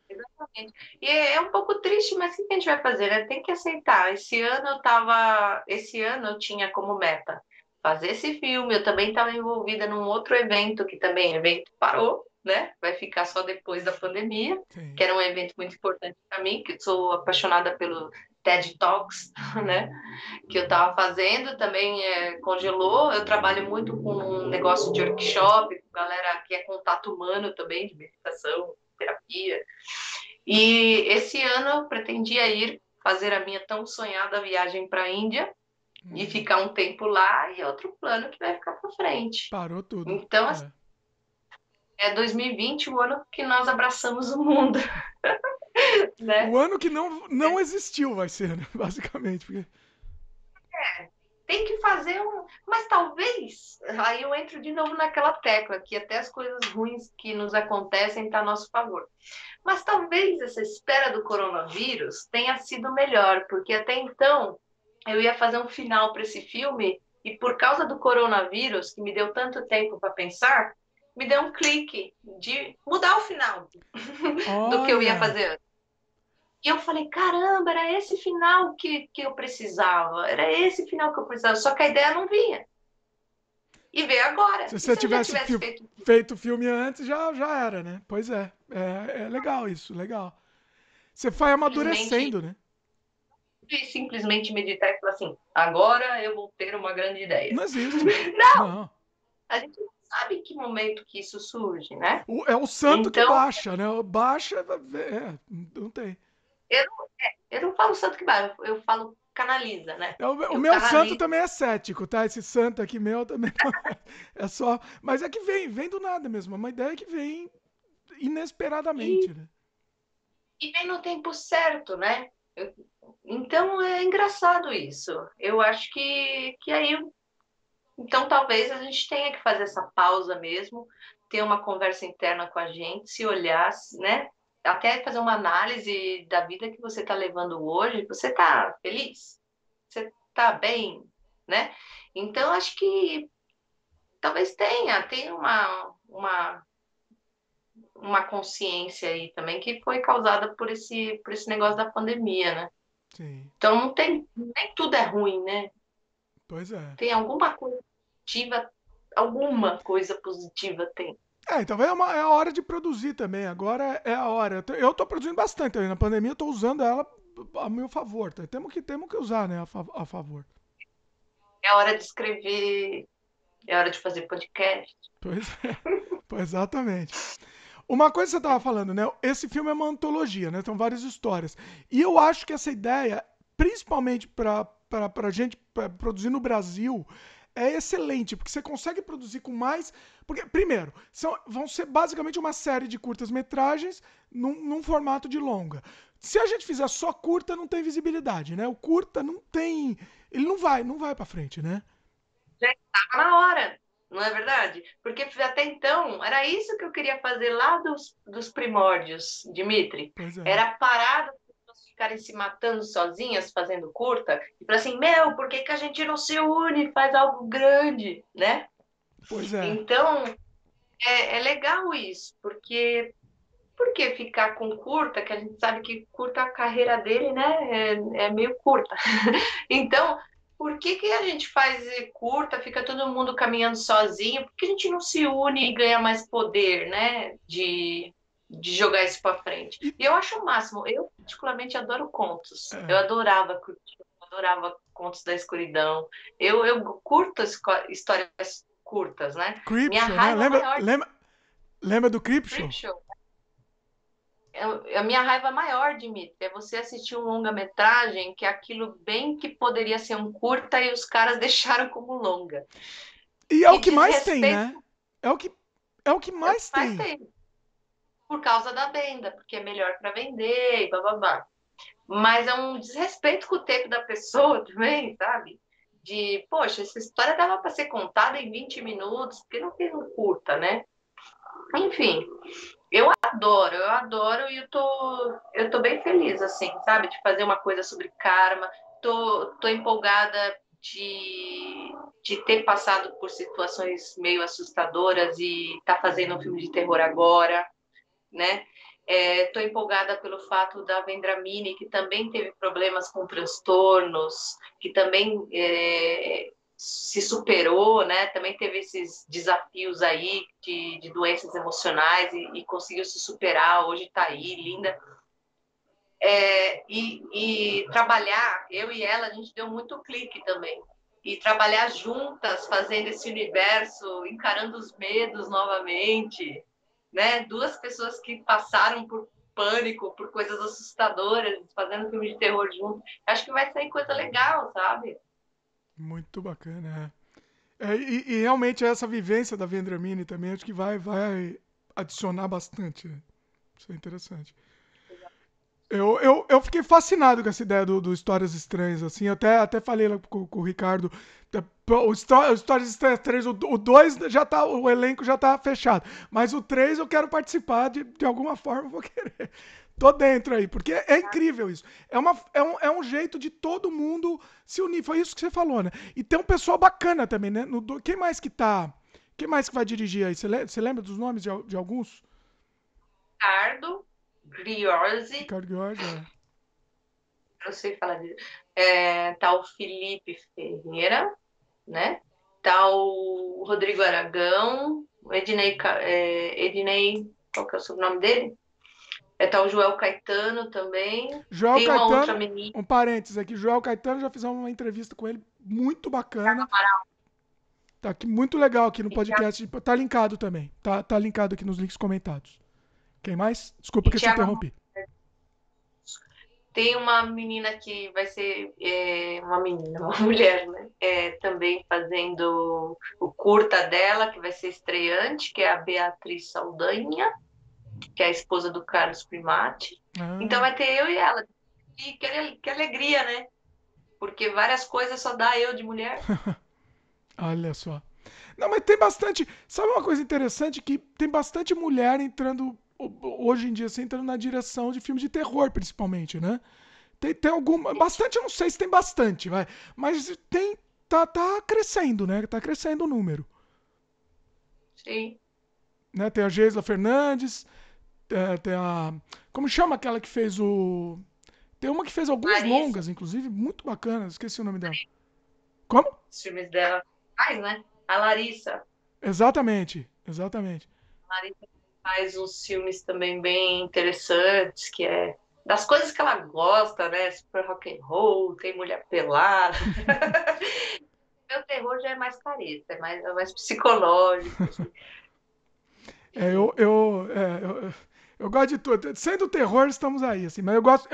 Exatamente. E é um pouco triste, mas o que a gente vai fazer, né? Tem que aceitar. Esse ano eu tinha como meta fazer esse filme. Eu também estava envolvida num outro evento que também evento parou, né? Vai ficar só depois da pandemia, que Sim. era um evento muito importante para mim, que eu sou apaixonada pelo TED Talks, né? Que eu estava fazendo, também congelou. Eu trabalho muito com um negócio de workshop, com galera que é contato humano também, de meditação, terapia. E esse ano eu pretendia ir fazer a minha tão sonhada viagem para a Índia e Hum, ficar um tempo lá e outro plano que vai ficar para frente. parou tudo. Então, assim, É. é 2020 o ano que nós abraçamos o mundo, O né? ano que não existiu vai ser, né? Basicamente. Porque... Tem que fazer um. Mas talvez, aí eu entro de novo naquela tecla, que até as coisas ruins que nos acontecem estão a nosso favor. Mas talvez essa espera do coronavírus tenha sido melhor, porque até então eu ia fazer um final para esse filme e por causa do coronavírus, que me deu tanto tempo para pensar, me deu um clique de mudar o final do que eu ia Olha, fazer. E eu falei, caramba, era esse final que eu precisava, era esse final que eu precisava, só que a ideia não vinha. E veio agora. se E você se eu já tivesse tivesse feito feito o filme antes, já era, né? Pois é. É legal isso, legal. Você vai simplesmente, amadurecendo, né? simplesmente meditar e falar assim, agora eu vou ter uma grande ideia. Não existe. Não. A gente não sabe em que momento que isso surge, né? É o santo que Então, baixa, né? Baixa, não tem. eu, eu não falo santo que vai, eu falo canaliza, né? O Eu meu santo canalizo também é cético, tá? Esse santo aqui meu também não é só. Mas é que vem do nada mesmo. É uma ideia que vem e, inesperadamente, né? e vem no tempo certo, né? Então é engraçado isso. Eu acho que aí, então talvez a gente tenha que fazer essa pausa mesmo, ter uma conversa interna com a gente, se olhar, né? Até fazer uma análise da vida que você está levando hoje. Você está feliz? Você está bem, né? Então acho que talvez tenha uma consciência aí também que foi causada por esse negócio da pandemia, né? Sim. Então não tem, nem tudo é ruim, né? Pois é. Tem alguma coisa positiva tem. Então é a hora de produzir também. Agora é a hora. Eu tô produzindo bastante também. Na pandemia eu tô usando ela a meu favor. Tá? Temos que usar, né? A favor. É hora de escrever, é hora de fazer podcast. Pois é. Pois exatamente. Uma coisa que você estava falando, né? Esse filme é uma antologia, né? São várias histórias. E eu acho que essa ideia, principalmente para gente produzir no Brasil, é excelente, porque você consegue produzir com mais. Porque, primeiro, vão ser basicamente uma série de curtas-metragens num formato de longa. Se a gente fizer só curta, não tem visibilidade, né? O curta não tem. Ele não vai pra frente, né? Já estava na hora, não é verdade? Porque até então era isso que eu queria fazer lá dos primórdios, Dimitri. Pois é. Era parar das pessoas ficarem se matando sozinhas fazendo curta e falar assim, meu, por que que a gente não se une e faz algo grande, né? Pois é. Então, é legal isso, porque por que ficar com curta, que a gente sabe que curta a carreira dele, né? É meio curta. Então, por que que a gente faz curta, fica todo mundo caminhando sozinho? Por que a gente não se une e ganha mais poder, né? De jogar isso para frente. E, E eu acho o máximo. Eu, particularmente, adoro contos. Eu é, adorava curtir, adorava Contos da Escuridão. Eu curto histórias curtas, né? Minha Creepshow, né? raiva Lembra, maior de lembra, lembra do Creepshow? Creepshow. A minha raiva maior, Dimitri, é você assistir um longa-metragem que aquilo bem que poderia ser um curta e os caras deixaram como longa. E é o Que que mais tem, desrespeito né? É o que, é o que é o que mais mais tem. tem, por causa da venda, porque é melhor para vender e bababá. Mas é um desrespeito com o tempo da pessoa também, sabe? De, poxa, essa história dava para ser contada em 20 minutos, porque não fez um curta, né? Enfim, eu adoro e eu tô bem feliz, assim, sabe? De fazer uma coisa sobre karma. Tô empolgada de ter passado por situações meio assustadoras e tá fazendo um filme de terror agora, né? Tô empolgada pelo fato da Vendramini, que também teve problemas com transtornos, que também se superou, né? Também teve esses desafios aí de doenças emocionais e conseguiu se superar. Hoje está aí, linda. E trabalhar, eu e ela, a gente deu muito clique também. E trabalhar juntas, fazendo esse universo, encarando os medos novamente, né? Duas pessoas que passaram por pânico, por coisas assustadoras, fazendo filme de terror junto. Acho que vai sair coisa legal, sabe? Muito bacana, e realmente essa vivência da Vendramini também acho que vai adicionar bastante, né? Isso é interessante. Eu fiquei fascinado com essa ideia do Histórias Estranhas, assim. Eu até falei lá com o Ricardo. O Histórias Estranhas 3, o 2 já tá, o elenco já tá fechado. Mas o 3 eu quero participar de alguma forma, eu vou querer. Tô dentro aí, porque é incrível isso. É um jeito de todo mundo se unir. Foi isso que você falou, né? E tem um pessoal bacana também, né? Quem mais que tá. Quem mais que vai dirigir aí? Você lembra dos nomes de alguns? Ricardo Griorzi, Ricardo Giorgio, é. não sei falar disso. Tá o Felipe Ferreira, né? Tá o Rodrigo Aragão, o Ednei, qual que é o sobrenome dele? Tá o Joel Caetano também. Joel Tem uma outra Caetano, menina, um parênteses aqui, Joel Caetano, já fizemos uma entrevista com ele, muito bacana. Tá aqui, muito legal aqui no podcast. Tá linkado também. Tá linkado aqui nos links comentados. Quem mais? Desculpa e que eu te Thiago. interrompi. Tem uma menina que vai ser uma menina, uma mulher, né? Também fazendo o curta dela, que vai ser estreante, que é a Beatriz Saldanha, que é a esposa do Carlos Primati. Então Ah, vai ter eu e ela. E que alegria, né? Porque várias coisas só dá eu de mulher. olha só. Não, mas tem bastante. Sabe uma coisa interessante? Que tem bastante mulher entrando, hoje em dia, assim, entrando na direção de filmes de terror, principalmente, né? Tem alguma. Bastante, eu não sei se tem bastante, vai. Mas tem. Tá crescendo, né? Tá crescendo o número. Sim. Né? Tem a Geisla Fernandes, tem a. Como chama aquela que fez o. Tem uma que fez alguns Larissa, longas, inclusive, muito bacana. Esqueci o nome dela. Como? os filmes dela faz, né? A Larissa. Exatamente, exatamente. A Larissa faz uns filmes também bem interessantes, que é das coisas que ela gosta, né? Super rock and roll, tem mulher pelada. Meu terror já é mais careta, é mais psicológico, assim. É, Enfim. eu gosto de tudo. Sendo terror, estamos aí, assim. Mas eu gosto.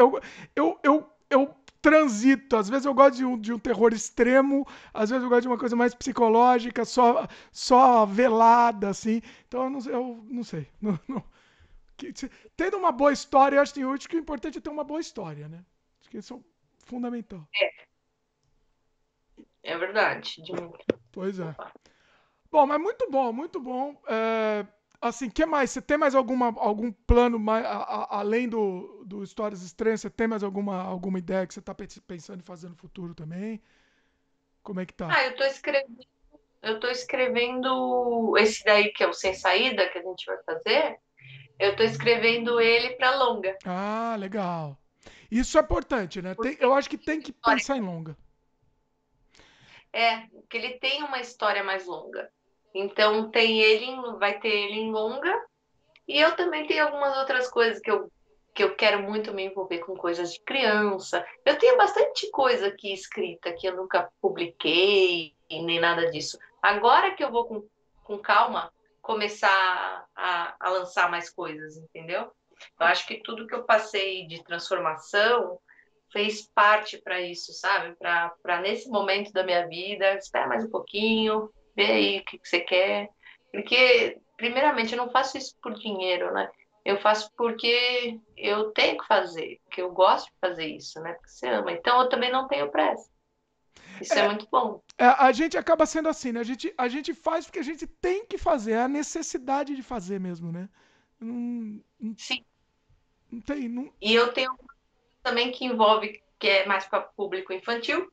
Eu transito. Às vezes eu gosto de um terror extremo, às vezes eu gosto de uma coisa mais psicológica, só velada, assim. Então eu não sei. Tendo uma boa história, eu acho que o importante é ter uma boa história, né? Acho que isso é fundamental. É verdade. Pois é. Bom, mas muito bom, muito bom. Assim, que mais? Você tem mais algum plano mais, além do Histórias Estranhas? Você tem mais alguma ideia que você está pensando em fazer no futuro também? Como é que tá? Ah, eu tô escrevendo esse daí que é o Sem Saída que a gente vai fazer. Eu tô escrevendo ele para longa, Ah, legal. Isso é importante, né? porque Eu acho que tem que história pensar em longa. que ele tem uma história mais longa. Então vai ter ele em longa. E eu também tenho algumas outras coisas que eu quero muito me envolver com coisas de criança. Eu tenho bastante coisa aqui escrita que eu nunca publiquei e nem nada disso. Agora que eu vou com calma começar a lançar mais coisas, entendeu? Eu acho que tudo que eu passei de transformação fez parte para isso, sabe? Para nesse momento da minha vida, espera mais um pouquinho, vê aí o que que você quer. Porque, primeiramente, eu não faço isso por dinheiro, né? Eu faço porque eu tenho que fazer, porque eu gosto de fazer isso, né? Porque você ama. Então, eu também não tenho pressa. Isso é É, muito bom. a gente acaba sendo assim, né? A gente faz porque a gente tem que fazer, é a necessidade de fazer mesmo, né? Não, não, Sim. não tem. Não... E eu tenho também que envolve, que é mais para público infantil,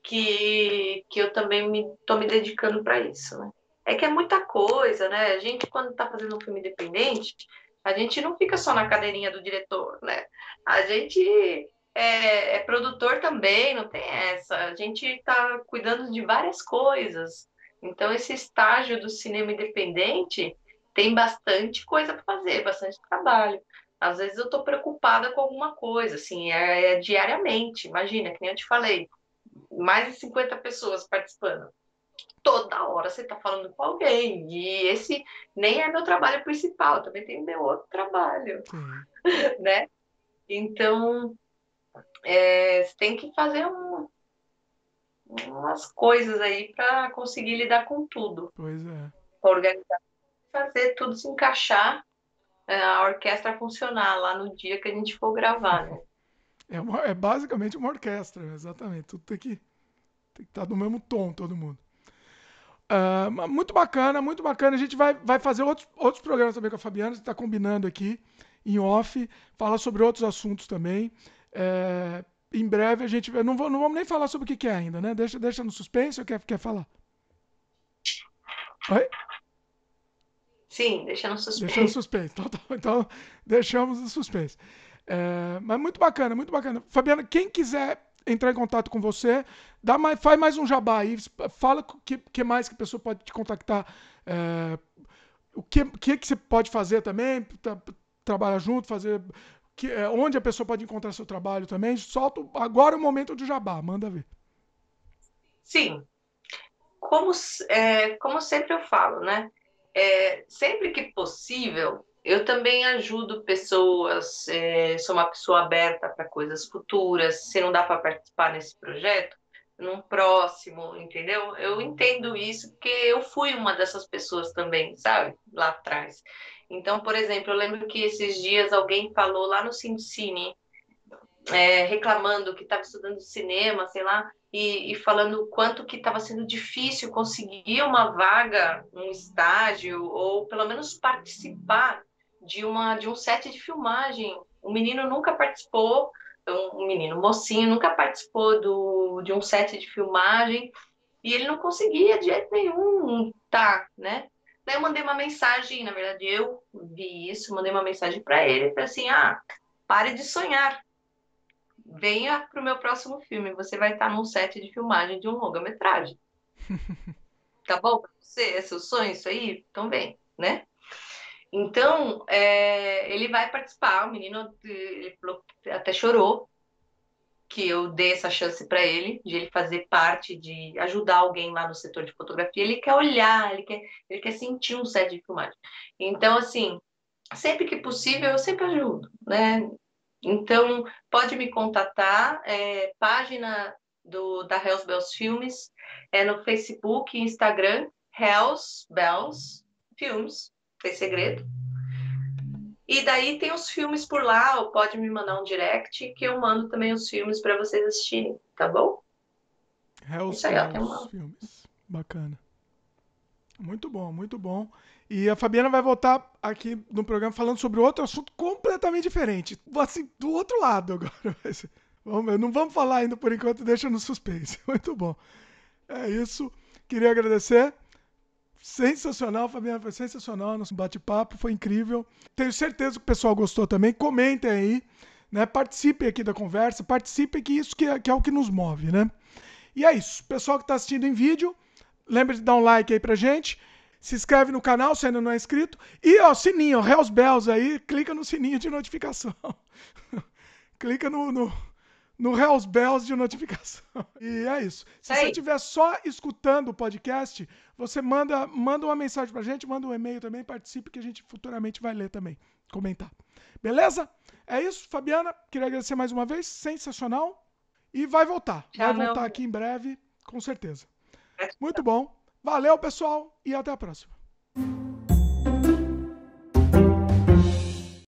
que eu também tô me dedicando para isso, né? É que é muita coisa, né? A gente, quando está fazendo um filme independente, a gente não fica só na cadeirinha do diretor, né? A gente é produtor também, não tem essa. A gente está cuidando de várias coisas. Então, esse estágio do cinema independente tem bastante coisa para fazer, bastante trabalho. Às vezes eu estou preocupada com alguma coisa, assim, é diariamente. Imagina, que nem eu te falei, mais de 50 pessoas participando. Toda hora você está falando com alguém. E esse nem é meu trabalho principal, também tem meu outro trabalho, Sim, né? Então, você tem que fazer umas coisas aí para conseguir lidar com tudo, pois é. para organizar, fazer tudo se encaixar, a orquestra funcionar lá no dia que a gente for gravar, né? É basicamente uma orquestra, exatamente. Tudo tem que estar no mesmo tom, todo mundo. Muito bacana, muito bacana. A gente vai fazer outros programas também com a Fabiana. A gente está combinando aqui, em off, falar sobre outros assuntos também. Em breve a gente. Não vamos nem falar sobre o que é ainda, né? Deixa no suspense ou quer falar? Oi? Sim, deixa no Deixa no suspense. suspense. Então deixamos no suspense. Mas muito bacana, muito bacana. Fabiana, quem quiser entrar em contato com você, faz mais um jabá aí, fala o que mais que a pessoa pode te contactar, o que você pode fazer também, trabalhar junto, fazer, onde a pessoa pode encontrar seu trabalho também. Solta agora o momento do jabá, manda ver. Sim, como sempre eu falo, né? Sempre que possível, eu também ajudo pessoas, sou uma pessoa aberta para coisas futuras. Se não dá para participar nesse projeto, num próximo, entendeu? Eu entendo isso porque eu fui uma dessas pessoas também, sabe? Lá atrás. Então, por exemplo, eu lembro que esses dias alguém falou lá no Cine, reclamando que estava estudando cinema, sei lá, e falando o quanto que estava sendo difícil conseguir uma vaga, um estágio, ou pelo menos participar de um set de filmagem. O menino nunca participou, um menino, um mocinho, nunca participou de um set de filmagem, e ele não conseguia de jeito nenhum, tá, né? Daí eu mandei uma mensagem, na verdade eu vi isso, mandei uma mensagem para ele, falei assim, pare de sonhar, venha para o meu próximo filme. Você vai estar num set de filmagem de um longa-metragem. Tá bom para você? É seu sonho isso aí? Então vem, né? Então, ele vai participar. O menino, ele até chorou que eu dei essa chance para ele, de ele fazer parte, de ajudar alguém lá no setor de fotografia. Ele quer olhar, ele quer sentir um set de filmagem. Então, assim, sempre que possível, eu sempre ajudo, né? Então, pode me contatar, página da Hells Bells Filmes, no Facebook e Instagram, Hells Bells Filmes, tem segredo. E daí tem os filmes por lá, ou pode me mandar um direct, que eu mando também os filmes para vocês assistirem, tá bom? Hells Isso aí, ó, tem Bells uma... Filmes. Bacana. Muito bom, muito bom. E a Fabiana vai voltar aqui no programa falando sobre outro assunto completamente diferente. Assim, do outro lado agora. Não vamos falar ainda por enquanto, deixa no suspense. Muito bom. É isso. Queria agradecer. Sensacional, Fabiana, foi sensacional. Nosso bate-papo foi incrível. Tenho certeza que o pessoal gostou também. Comentem aí, né? Participem aqui da conversa, participem que isso que é o que nos move, né? E é isso. Pessoal que está assistindo em vídeo, lembra de dar um like aí pra gente. Se inscreve no canal se ainda não é inscrito. E ó, sininho, Hells Bells aí, clica no sininho de notificação. Clica no Hells Bells de notificação. E é isso. Se você estiver só escutando o podcast, você manda uma mensagem pra gente, manda um e-mail também, participe que a gente futuramente vai ler também, comentar. Beleza? É isso, Fabiana. Queria agradecer mais uma vez. Sensacional. E vai voltar. Vai voltar aqui em breve, com certeza. Muito bom. Valeu, pessoal, e até a próxima.